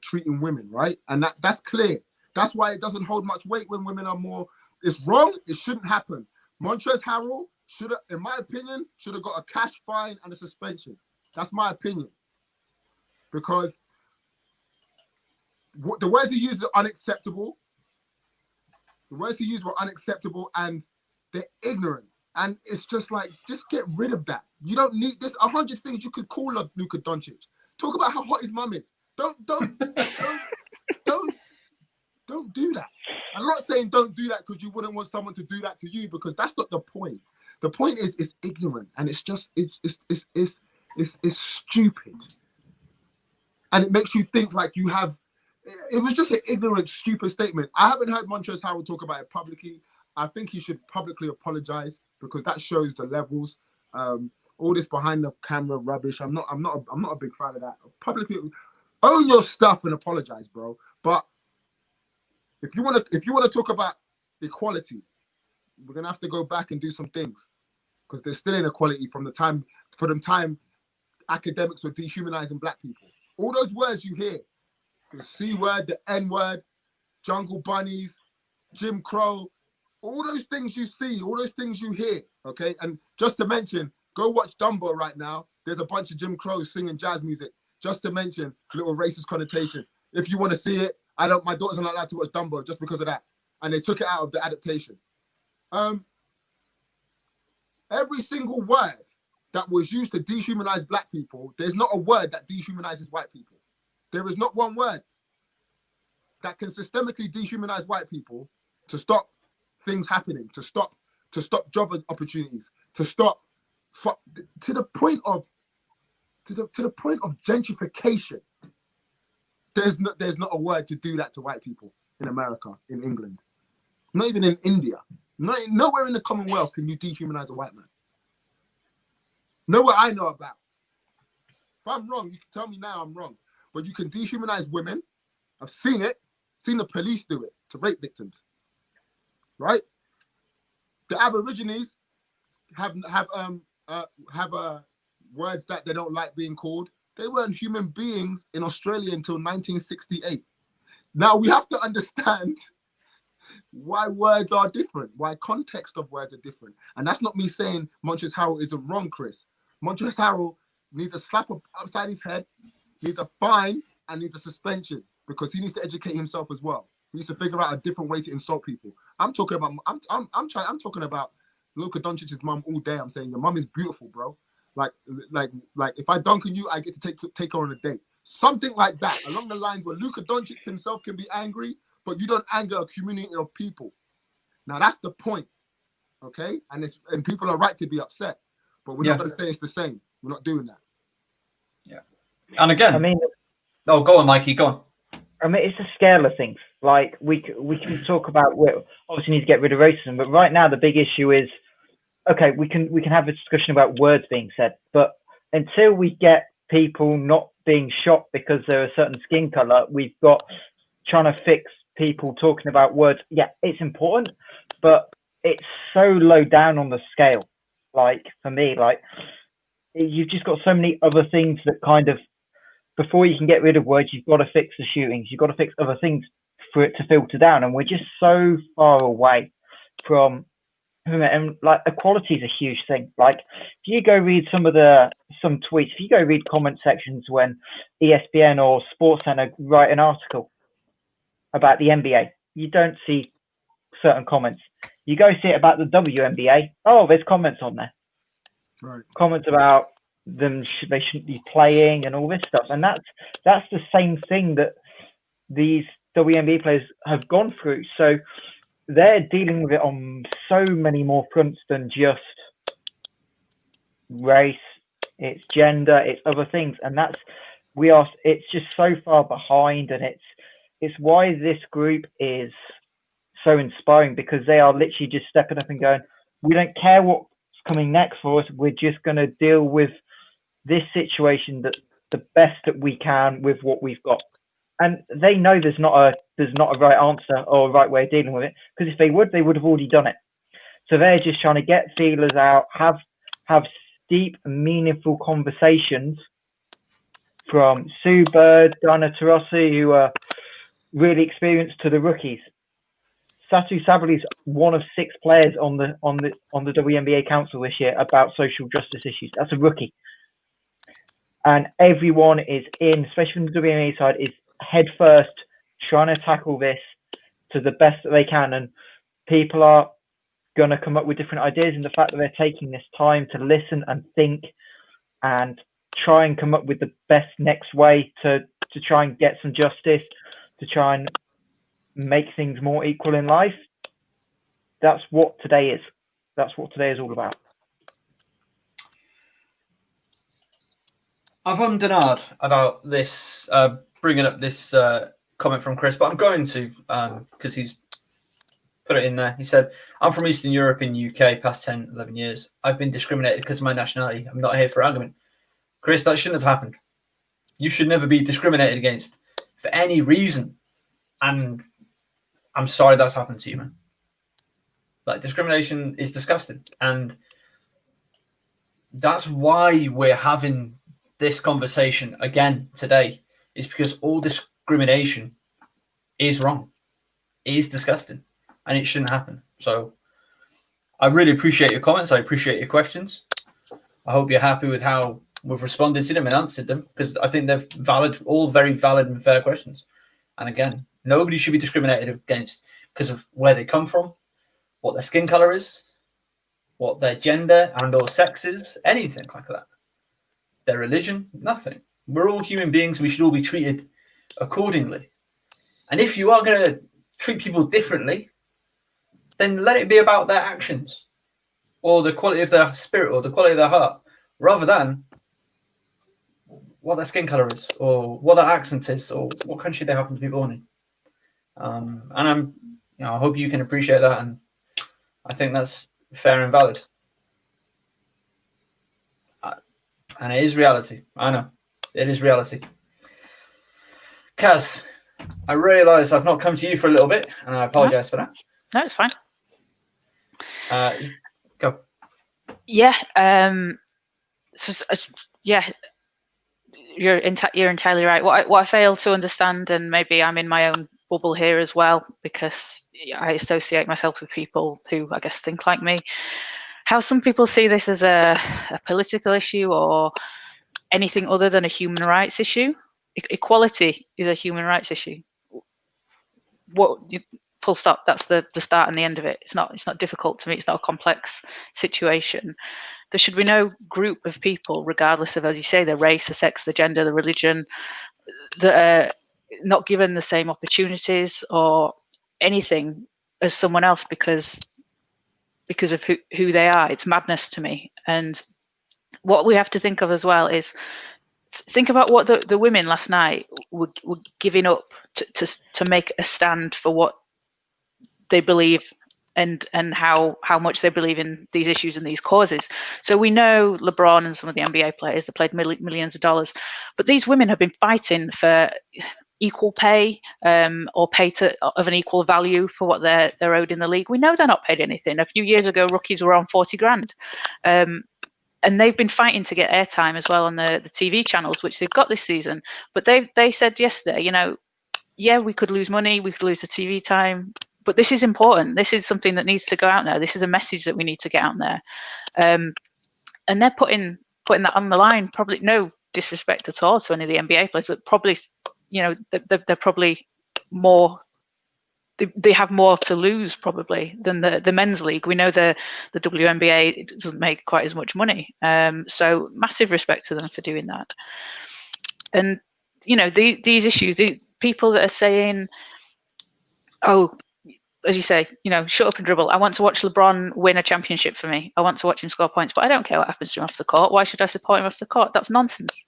treating women, right? And that's clear. That's why it doesn't hold much weight when women are more. It's wrong. It shouldn't happen. Montrezl Harrell should have, in my opinion, should have got a cash fine and a suspension. That's my opinion. Because the words he used are unacceptable. The words he used were unacceptable, and they're ignorant. And it's just like, just get rid of that. You don't need this. 100 things you could call Luka Doncic. Talk about how hot his mum is. Don't do that. I'm not saying don't do that because you wouldn't want someone to do that to you, because that's not the point. The point is it's ignorant, and it's just it's stupid, and it makes you think like you have. It was just an ignorant, stupid statement. I haven't heard Montrezl Harrell talk about it publicly. I think he should publicly apologize, because that shows the levels. All this behind the camera rubbish. I'm not a big fan of that. Publicly own your stuff and apologize, bro. But if you want to talk about equality, we're gonna have to go back and do some things, because there's still inequality from the time academics were dehumanizing black people. All those words you hear, the C word, the N word, jungle bunnies, Jim Crow, all those things you see, all those things you hear, okay? And just to mention, go watch Dumbo right now. There's a bunch of Jim Crows singing jazz music, just to mention little racist connotation. If you want to see it, my daughter's not allowed to watch Dumbo just because of that. And they took it out of the adaptation. Every single word that was used to dehumanize black people, there's not a word that dehumanizes white people. There is not one word that can systemically dehumanize white people to stop things happening, to stop job opportunities, to stop to the point of gentrification. There's not a word to do that to white people in America, in England, not even in India. Nowhere in the Commonwealth can you dehumanize a white man. Nowhere I know about. If I'm wrong, you can tell me now I'm wrong. But you can dehumanize women. I've seen it. Seen the police do it to rape victims. Right? The Aborigines have words that they don't like being called. They weren't human beings in Australia until 1968. Now we have to understand why words are different, why context of words are different. And that's not me saying Montrezl Harrell is wrong, Chris. Montrezl Harrell needs a slap upside his head, needs a fine, and needs a suspension, because he needs to educate himself as well. He needs to figure out a different way to insult people. I'm talking about Luka Doncic's mum all day. I'm saying your mum is beautiful, bro. Like if I dunk on you, I get to take her on a date. Something like that, along the lines where Luka Doncic himself can be angry, but you don't anger a community of people. Now that's the point, okay? And people are right to be upset, but we're not going to say it's the same. We're not doing that. Yeah. And again, I mean, oh, go on, Mikey, go on. I mean, it's a scale of things. Like we can talk about, well, obviously need to get rid of racism, but right now the big issue is, okay, we can have a discussion about words being said, but until we get people not being shot because they're a certain skin color, we've got trying to fix people talking about words. Yeah, it's important, but it's so low down on the scale. Like for me, like you've just got so many other things that kind of, before you can get rid of words, you've got to fix the shootings. You've got to fix other things for it to filter down. And we're just so far away from, and like equality is a huge thing. Like if you go read some tweets, if you go read comment sections when ESPN or SportsCenter write an article about the NBA, you don't see certain comments. You go see it about the WNBA, oh, there's comments on there. Right. Comments about them, they shouldn't be playing and all this stuff. And that's the same thing that these WNBA players have gone through. So they're dealing with it on so many more fronts than just race, it's gender, it's other things. And it's just so far behind, and it's why this group is so inspiring, because they are literally just stepping up and going, we don't care what's coming next for us, we're just going to deal with this situation that the best that we can with what we've got. And they know there's not a right answer or a right way of dealing with it, because if they would have already done it. So they're just trying to get feelers out, have deep, meaningful conversations from Sue Bird, Diana Taurasi, who are really experienced to the rookies. Satu Sabali's one of 6 players on the WNBA Council this year about social justice issues. That's a rookie. And everyone is in, especially from the WNBA side, is head first trying to tackle this to the best that they can. And people are going to come up with different ideas. And the fact that they're taking this time to listen and think and try and come up with the best next way to try and get some justice, to try and make things more equal in life. That's what today is. That's what today is all about. I've hummed and hawed about this, bringing up this comment from Chris, but I'm going to, because he's put it in there. He said, I'm from Eastern Europe in UK, past 10, 11 years. I've been discriminated because of my nationality. I'm not here for argument. Chris, that shouldn't have happened. You should never be discriminated against for any reason. And I'm sorry that's happened to you, man. Like, discrimination is disgusting. And that's why we're having this conversation again today, is because all discrimination is wrong. It is disgusting. And it shouldn't happen. So I really appreciate your comments. I appreciate your questions. I hope you're happy with how we've responded to them and answered them, because I think they're valid, all very valid and fair questions. And again, nobody should be discriminated against because of where they come from, what their skin color is, what their gender and or sex is, anything like that. Their religion, nothing. We're all human beings. We should all be treated accordingly. And if you are going to treat people differently, then let it be about their actions or the quality of their spirit or the quality of their heart, rather than what their skin color is or what their accent is or what country they happen to be born in. And I hope you can appreciate that. And I think that's fair and valid. And it is reality. I know. It is reality. Kaz, I realise I've not come to you for a little bit, and I apologise for that. No, it's fine. Go. Yeah. Yeah. You're entirely right. What I fail to understand, and maybe I'm in my own bubble here as well, because I associate myself with people who I guess think like me. How some people see this as a political issue or anything other than a human rights issue. Equality is a human rights issue. Full stop. That's the start and the end of it. It's not difficult to me. It's not a complex situation. There should be no group of people, regardless of, as you say, their race, the sex, the gender, the religion, that are not given the same opportunities or anything as someone else because of who they are. It's madness to me. And what we have to think of as well is think about what the women last night were giving up to make a stand for what they believe and how much they believe in these issues and these causes. So we know LeBron and some of the NBA players that played millions of dollars, but these women have been fighting for equal pay or pay of an equal value for what they're owed in the league. We know they're not paid anything. A few years ago, rookies were on 40 grand. And they've been fighting to get airtime as well on the TV channels, which they've got this season. But they said yesterday, yeah, we could lose money, we could lose the TV time, but this is important. This is something that needs to go out there. This is a message that we need to get out there. And they're putting that on the line. Probably no disrespect at all to any of the NBA players, but probably, they're probably more. They have more to lose probably than the men's league. We know the WNBA doesn't make quite as much money. So massive respect to them for doing that. And, these issues, the people that are saying, oh, as you say, shut up and dribble. I want to watch LeBron win a championship for me. I want to watch him score points, but I don't care what happens to him off the court. Why should I support him off the court? That's nonsense.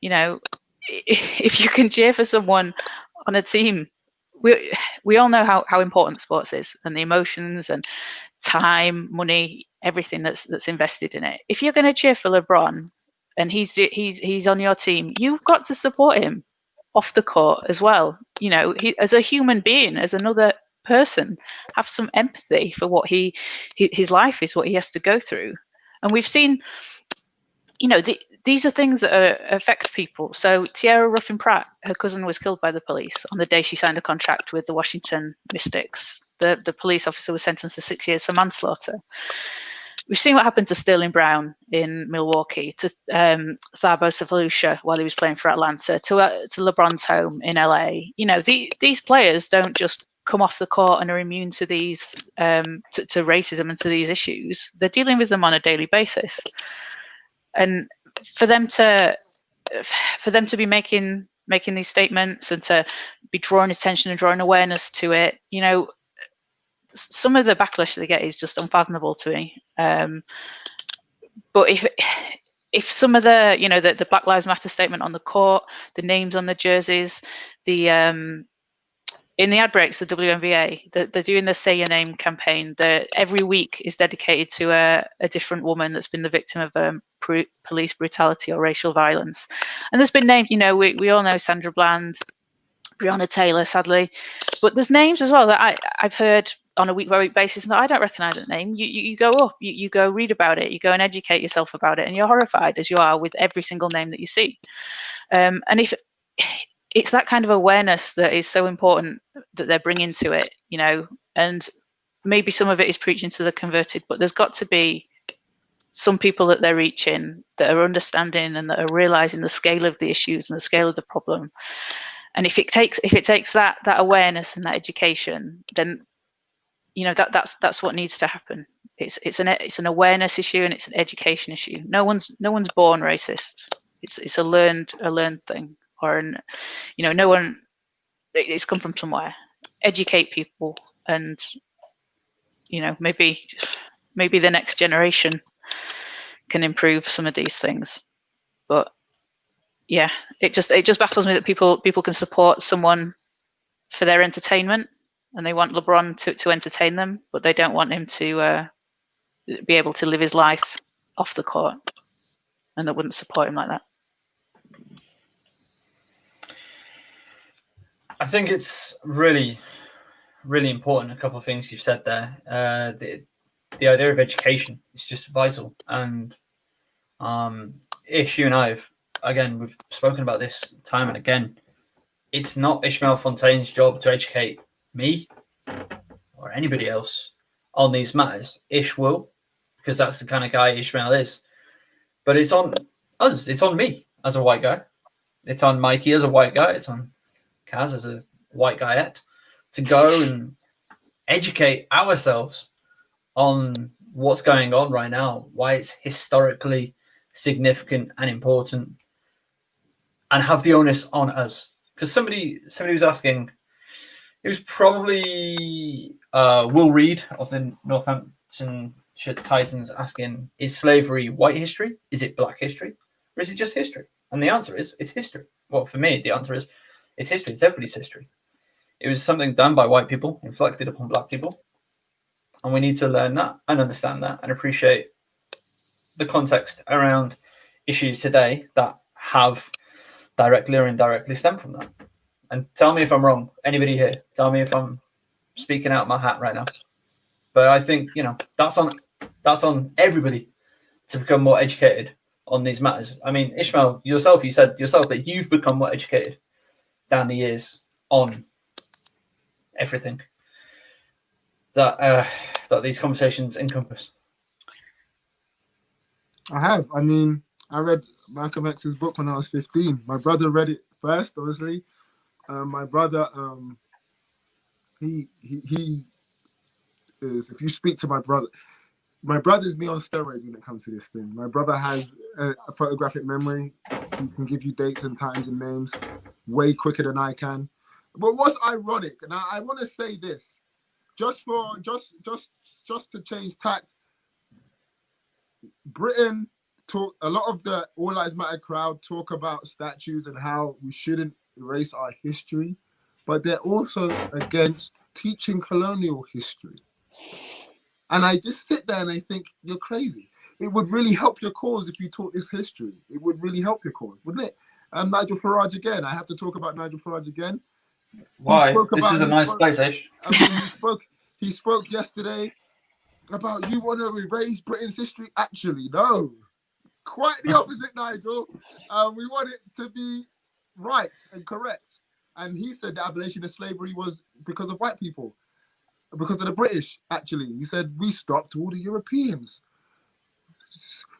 If you can cheer for someone on a team, we all know how important sports is, and the emotions and time, money, everything that's invested in it. If you're going to cheer for LeBron and he's on your team, you've got to support him off the court as well. He, as a human being, as another person, have some empathy for what his life is, what he has to go through. And we've seen, these are things that affect people. So Tiara Ruffin-Pratt, her cousin was killed by the police on the day she signed a contract with the Washington Mystics. The police officer was sentenced to 6 years for manslaughter. We've seen what happened to Sterling Brown in Milwaukee, to Thabo Sefalusha while he was playing for Atlanta, to LeBron's home in LA. You know, these players don't just come off the court and are immune to these to racism and to these issues. They're dealing with them on a daily basis, and for them to be making these statements and to be drawing attention and drawing awareness to it, you know, some of the backlash they get is just unfathomable to me. But if some of the, you know, the Black Lives Matter statement on the court, the names on the jerseys, the in the ad breaks, the WNBA, they're doing the Say Your Name campaign. Every week is dedicated to a different woman that's been the victim of police brutality or racial violence. And there's been named, you know, we all know Sandra Bland, Breonna Taylor, sadly, but there's names as well that I've heard on a week-by-week basis that I don't recognize that name. You go up, you go read about it, you go and educate yourself about it, and you're horrified as you are with every single name that you see. And if it's that kind of awareness that is so important that they're bringing to it, you know, and maybe some of it is preaching to the converted, but there's got to be some people that they're reaching that are understanding and that are realizing the scale of the issues and the scale of the problem. And if it takes that awareness and that education, then, you know, that's what needs to happen. It's an awareness issue and it's an education issue. No one's born racist. It's a learned thing, or you know, no one. It's come from somewhere. Educate people, and you know, maybe the next generation can improve some of these things. But yeah, it just baffles me that people can support someone for their entertainment, and they want LeBron to entertain them, but they don't want him to be able to live his life off the court, and they wouldn't support him like that. I think it's really, really important. A couple of things you've said there. The idea of education is just vital. And Ish, you and I we've spoken about this time and again. It's not Ishmael Fontaine's job to educate me or anybody else on these matters. Ish will, because that's the kind of guy Ishmael is. But it's on us. It's on me as a white guy. It's on Mikey as a white guy. It's on Kaz as a white guyette to go and educate ourselves on what's going on right now, why it's historically significant and important, and have the onus on us. Because somebody was asking, it was probably Will Reed of the Northamptonshire Titans asking, is slavery white history? Is it black history? Or is it just history? And the answer is, it's history. Well, for me, the answer is, it's history. It's everybody's history. It was something done by white people, inflicted upon black people. And we need to learn that and understand that and appreciate the context around issues today that have directly or indirectly stemmed from that. And tell me if I'm wrong. Anybody here, tell me if I'm speaking out my hat right now. But I think, you know, that's on everybody to become more educated on these matters. I mean, Ishmael, yourself, you said yourself that you've become more educated down the years on everything that these conversations encompass. I have. I mean, I read Malcolm X's book when I was 15. My brother read it first, obviously. My brother, he is. If you speak to my brother's me on steroids when it comes to this thing. My brother has a photographic memory. He can give you dates and times and names way quicker than I can. But what's ironic, and I want to say this, just to change tact, Britain talk, a lot of the All Lives Matter crowd talk about statues and how we shouldn't erase our history, but they're also against teaching colonial history. And I just sit there and I think, you're crazy. It would really help your cause if you taught this history. It would really help your cause, wouldn't it? Nigel Farage again. I have to talk about Nigel Farage again. Why? This is a nice place, Ish. I mean, he spoke yesterday about you want to erase Britain's history. Actually, no. Quite the opposite, Nigel. We want it to be right and correct. And he said the abolition of slavery was because of white people, because of the British, actually. He said, we stopped all the Europeans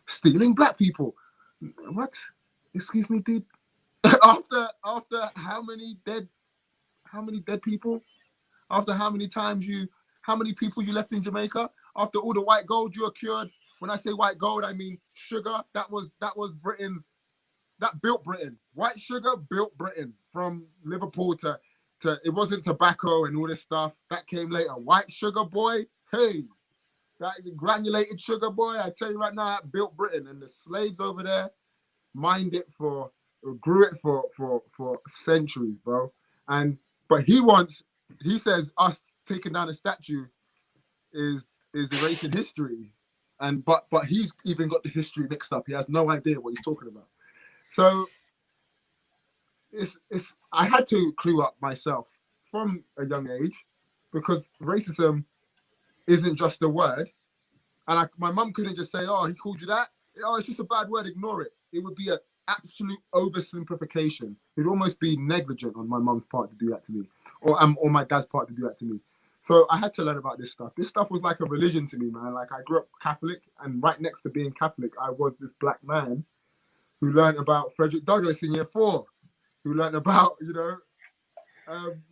stealing black people. What? Excuse me, dude? after how many dead people? After how many people you left in Jamaica? After all the white gold you acquired? When I say white gold, I mean sugar. That was Britain's, that built Britain. White sugar built Britain from Liverpool to it wasn't tobacco and all this stuff. That came later. White sugar, boy, hey, that granulated sugar, boy, I tell you right now, that built Britain. And the slaves over there grew it for centuries, bro. But he says us taking down a statue is erasing history. But he's even got the history mixed up. He has no idea what he's talking about. So I had to clue up myself from a young age, because racism isn't just a word. And my mum couldn't just say, oh, he called you that. Oh, it's just a bad word, ignore it. It would be an absolute oversimplification. It'd almost be negligent on my mum's part to do that to me, or my dad's part to do that to me. So I had to learn about this stuff. This stuff was like a religion to me, man. Like, I grew up Catholic, and right next to being Catholic, I was this black man who learned about Frederick Douglass in year 4, who learned about,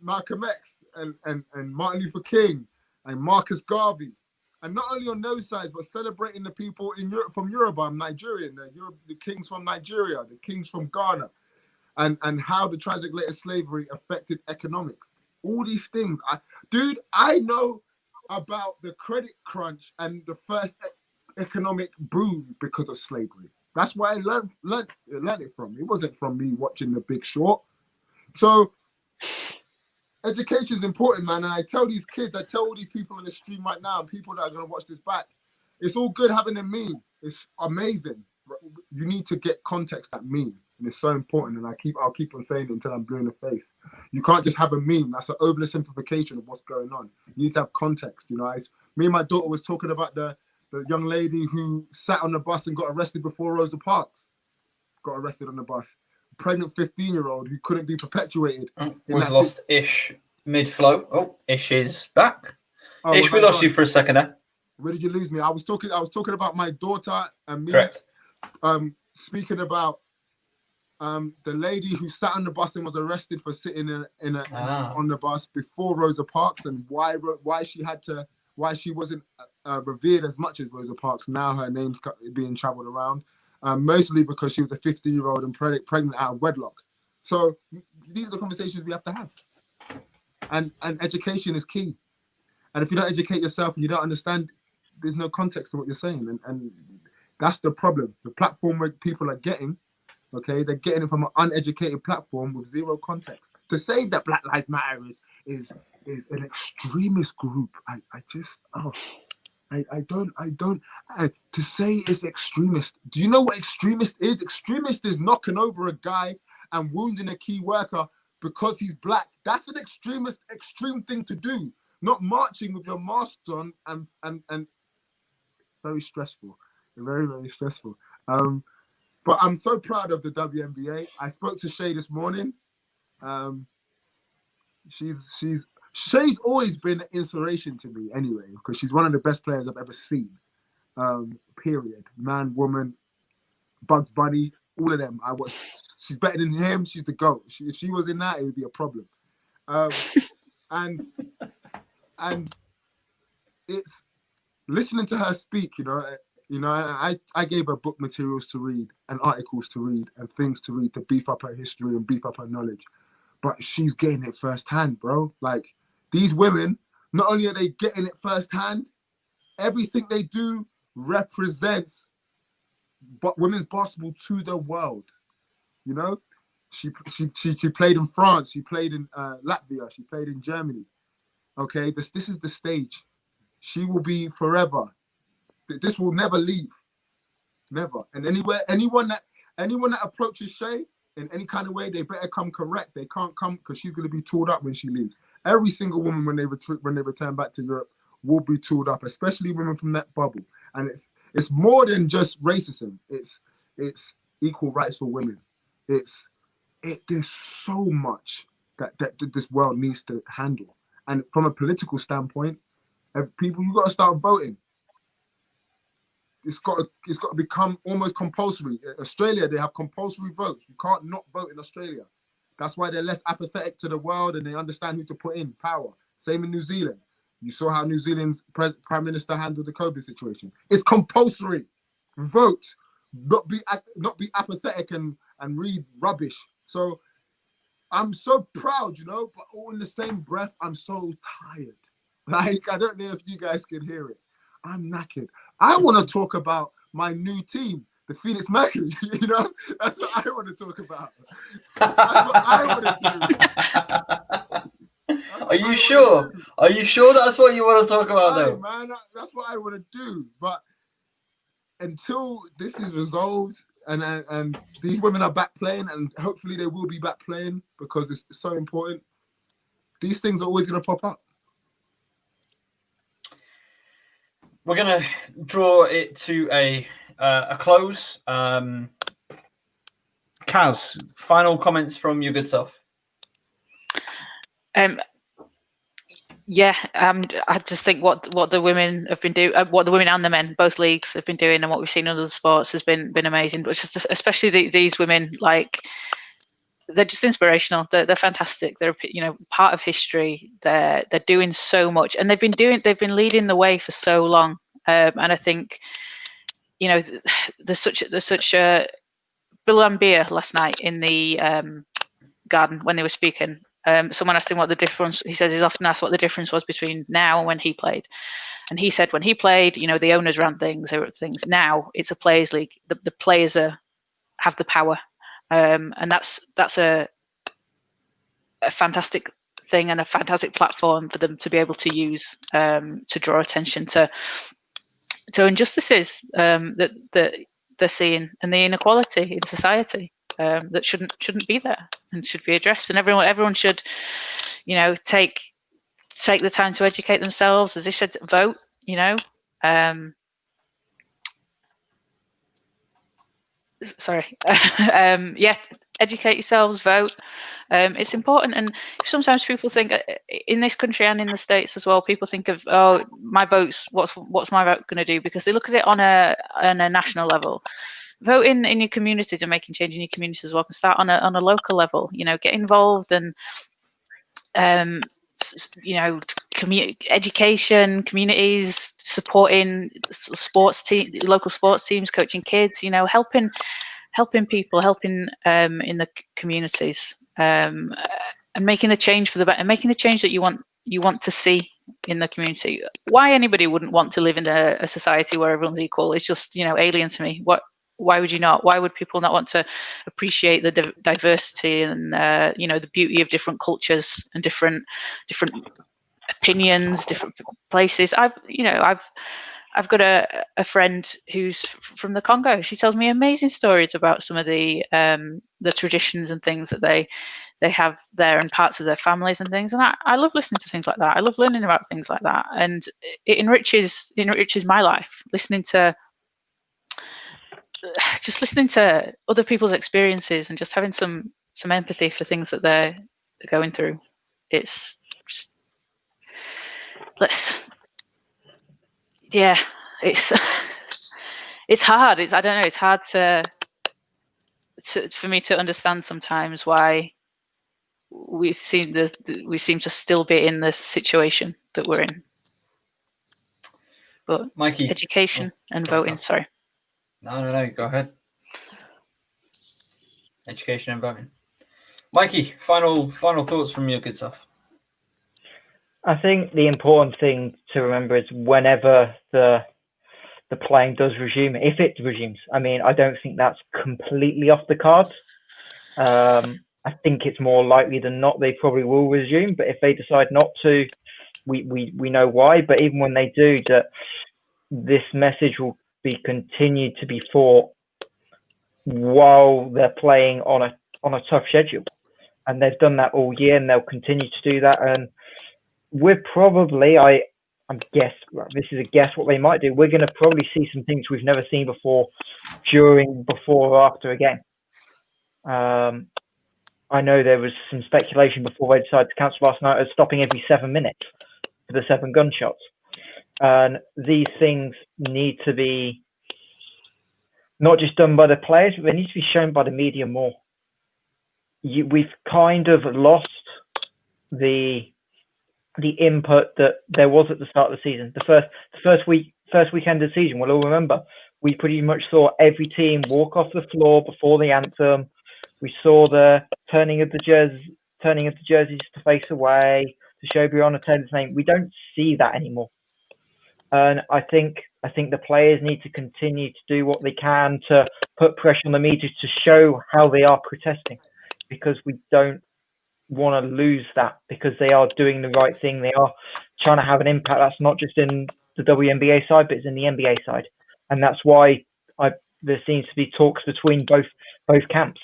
Malcolm X and Martin Luther King and Marcus Garvey. And not only on those sides, but celebrating the people in Europe, from Yoruba. I'm Nigerian. The kings from Nigeria, the kings from Ghana, and how the transatlantic slavery affected economics. All these things. I know about the credit crunch and the first economic boom because of slavery. That's where I learned it from. It wasn't from me watching The Big Short. So education is important, man. And I tell these kids, I tell all these people in the stream right now, and people that are going to watch this back, it's all good having a meme. It's amazing. You need to get context that meme. And it's so important. And I'll keep on saying it until I'm blue in the face. You can't just have a meme. That's an oversimplification of what's going on. You need to have context. Me and my daughter was talking about the young lady who sat on the bus and got arrested before Rosa Parks. Got arrested on the bus. Pregnant 15-year-old who couldn't be perpetuated. We've lost Ish mid-flow. Oh, Ish is back. Ish, we lost you for a second there. Where did you lose me? I was talking about my daughter and me. Correct. Speaking about the lady who sat on the bus and was arrested for sitting on the bus before Rosa Parks, and why she wasn't revered as much as Rosa Parks. Now her name's being traveled around, mostly because she was a 15-year-old and pregnant out of wedlock. So these are the conversations we have to have, and education is key. And if you don't educate yourself and you don't understand, there's no context to what you're saying, and that's the problem. The platform where people are getting. Okay, they're getting it from an uneducated platform with zero context. To say that Black Lives Matter is an extremist group, to say it's extremist. Do you know what extremist is? Extremist is knocking over a guy and wounding a key worker because he's black. That's an extreme thing to do. Not marching with your masks on and very stressful, very, very stressful. But I'm so proud of the WNBA. I spoke to Shay this morning. Shay's always been an inspiration to me anyway, because she's one of the best players I've ever seen. Period. Man, woman, Bugs Bunny, all of them. She's better than him. She's the GOAT. If she was in that, it would be a problem. And it's listening to her speak, I gave her book materials to read and articles to read and things to read to beef up her history and beef up her knowledge. But she's getting it firsthand, bro. Like, these women, not only are they getting it firsthand, everything they do represents women's basketball to the world. She played in France, she played in Latvia, she played in Germany. Okay, this is the stage. She will be forever. This will never leave, never. And anyone that approaches Shay in any kind of way, they better come correct. They can't come because she's going to be tooled up when she leaves. Every single woman when they return back to Europe will be tooled up, especially women from that bubble. And it's more than just racism. It's It's equal rights for women. There's so much that this world needs to handle. And from a political standpoint, you got to start voting. It's got to become almost compulsory. In Australia, they have compulsory votes. You can't not vote in Australia. That's why they're less apathetic to the world and they understand who to put in power. Same in New Zealand. You saw how New Zealand's prime minister handled the COVID situation. It's compulsory. Vote. Not be apathetic and read rubbish. So I'm so proud, but all in the same breath, I'm so tired. Like, I don't know if you guys can hear it. I'm knackered. I want to talk about my new team, the Phoenix Mercury. That's what I want to talk about. That's what I want to do. Are you sure? Are you sure that's what you want to talk about, though? Man, that's what I want to do. But until this is resolved and these women are back playing, and hopefully they will be back playing because it's so important, these things are always going to pop up. We're going to draw it to a close. Kaz, final comments from your good self. I just think what the women have been doing, what the women and the men, both leagues, have been doing, and what we've seen in other sports has been amazing. But just especially these women, like, they're just inspirational. They're fantastic. They're part of history. They're doing so much, and they've been leading the way for so long. And I think there's such a Bill Lambier last night in the garden when they were speaking. Someone asked him what the difference. He says he's often asked what the difference was between now and when he played, and he said when he played, the owners ran things. They were things. Now it's a players' league. The players have the power. And that's a fantastic thing and a fantastic platform for them to be able to use to draw attention to injustices that they're seeing, and the inequality in society that shouldn't be there and should be addressed. And everyone should take the time to educate themselves, as they said, vote. Educate yourselves, vote. It's important. And sometimes people think, in this country and in the States as well, people think of, oh, my vote's what's my vote going to do, because they look at it on a national level. Voting in your communities and making change in your communities as well can start on a local level. Get involved and education, communities, supporting local sports teams, coaching kids, helping people, helping in the communities, and making the change for the better, making the change that you want to see in the community. Why anybody wouldn't want to live in a society where everyone's equal is just alien to me. Why would you not? Why would people not want to appreciate the diversity and the beauty of different cultures and different opinions, different places? I've got a friend who's from the Congo. She tells me amazing stories about some of the traditions and things that they have there, and parts of their families and things. And I love listening to things like that. I love learning about things like that, and it enriches my life. Listening to other people's experiences and just having some empathy for things that they're going through. It's just, it's hard. I don't know. It's hard for me to understand sometimes why we seem to still be in the situation that we're in. But Mikey, education and voting. Sorry. No. Go ahead. Education and voting. Mikey, final thoughts from your good self. I think the important thing to remember is whenever the playing does resume, if it resumes, I mean, I don't think that's completely off the cards. I think it's more likely than not they probably will resume, but if they decide not to, we know why. But even when they do, that this message will be continued to be fought while they're playing on a tough schedule, and they've done that all year, and they'll continue to do that. And we're probably, I this is a guess what they might do. We're going to probably see some things we've never seen before, before or after a game. I know there was some speculation before they decided to cancel last night of stopping every 7 minutes for the 7 gunshots. And these things need to be not just done by the players, but they need to be shown by the media more. We've kind of lost the input that there was at the start of the season. The first weekend of the season, we'll all remember, we pretty much saw every team walk off the floor before the anthem. We saw the turning of the jerseys to face away, to show Breonna Taylor's name. We don't see that anymore. And I think the players need to continue to do what they can to put pressure on the media to show how they are protesting, because we don't want to lose that, because they are doing the right thing. They are trying to have an impact. That's not just in the WNBA side, but it's in the NBA side. And that's why there seems to be talks between both camps.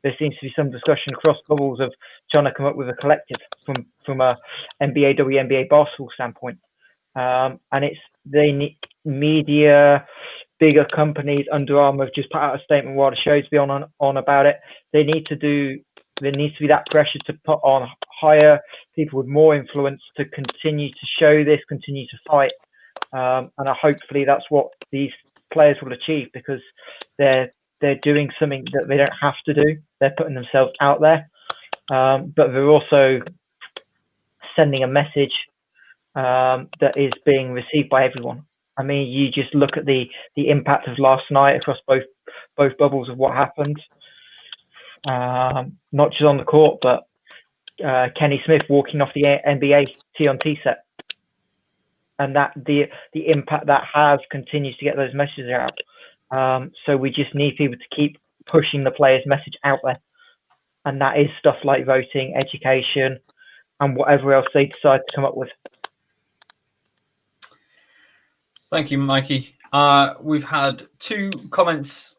There seems to be some discussion across bubbles of trying to come up with a collective from a NBA, WNBA basketball standpoint. And they need media, bigger companies. Under Armour have just put out a statement while the show's been on about it. There needs to be that pressure to put on higher people with more influence to continue to show this, continue to fight. And hopefully that's what these players will achieve, because they're doing something that they don't have to do. They're putting themselves out there, but they're also sending a message that is being received by everyone. I mean, you just look at the impact of last night across both bubbles of what happened, not just on the court, but Kenny Smith walking off the NBA T-on-T set, and that the impact that has continues to get those messages out. So we just need people to keep pushing the players' message out there, and that is stuff like voting, education, and whatever else they decide to come up with. Thank you, Mikey. We've had 2 comments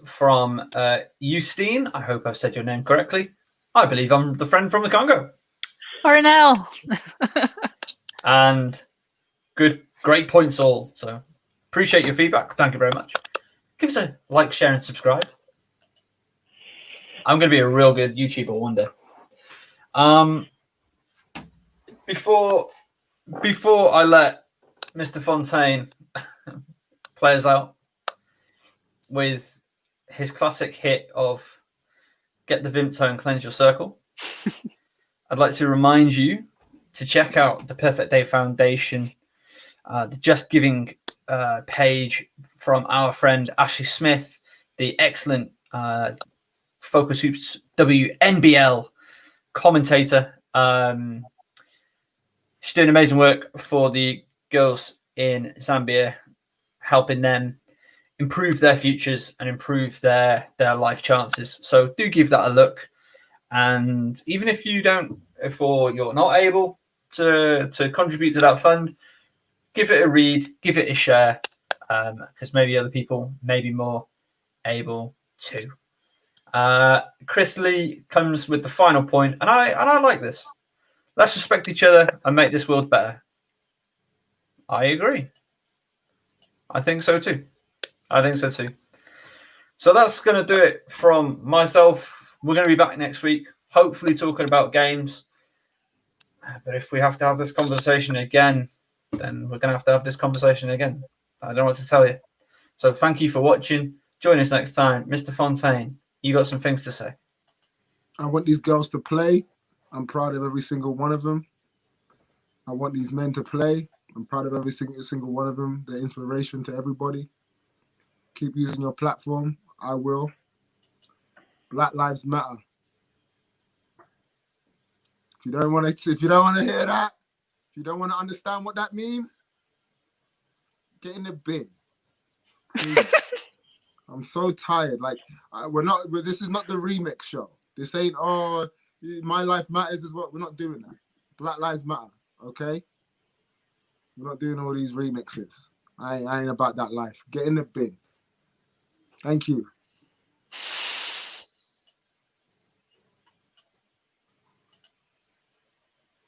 from Justine. I hope I've said your name correctly. I believe I'm the friend from the Congo. Coronel. And great points all. So appreciate your feedback. Thank you very much. Give us a like, share, and subscribe. I'm going to be a real good YouTuber one day. Before I let Mr. Fontaine play us out with his classic hit of Get the Vimto and Cleanse Your Circle, I'd like to remind you to check out the Perfect Day Foundation, the Just Giving page from our friend Ashley Smith, the excellent FocusHoops WNBA commentator. She's doing amazing work for the girls in Zambia, helping them improve their futures and improve their life chances. So do give that a look. And even if you're not able to contribute to that fund, give it a read, give it a share, because maybe other people may be more able to. Chris Lee comes with the final point, and I like this. Let's respect each other and make this world better. I agree. I think so too. So that's going to do it from myself. We're going to be back next week, hopefully talking about games. But if we have to have this conversation again, then we're going to have this conversation again. I don't know what to tell you. So thank you for watching. Join us next time. Mr. Fontaine, you got some things to say. I want these girls to play. I'm proud of every single one of them. I want these men to play. I'm proud of every single one of them. They're inspiration to everybody. Keep using your platform. I will. Black Lives Matter. If you don't want to hear that, if you don't want to understand what that means, get in the bin. Please. I'm so tired. Like this is not the remix show. This ain't my life matters as well. We're not doing that. Black Lives Matter. Okay. We're not doing all these remixes. I ain't about that life. Get in the bin. Thank you.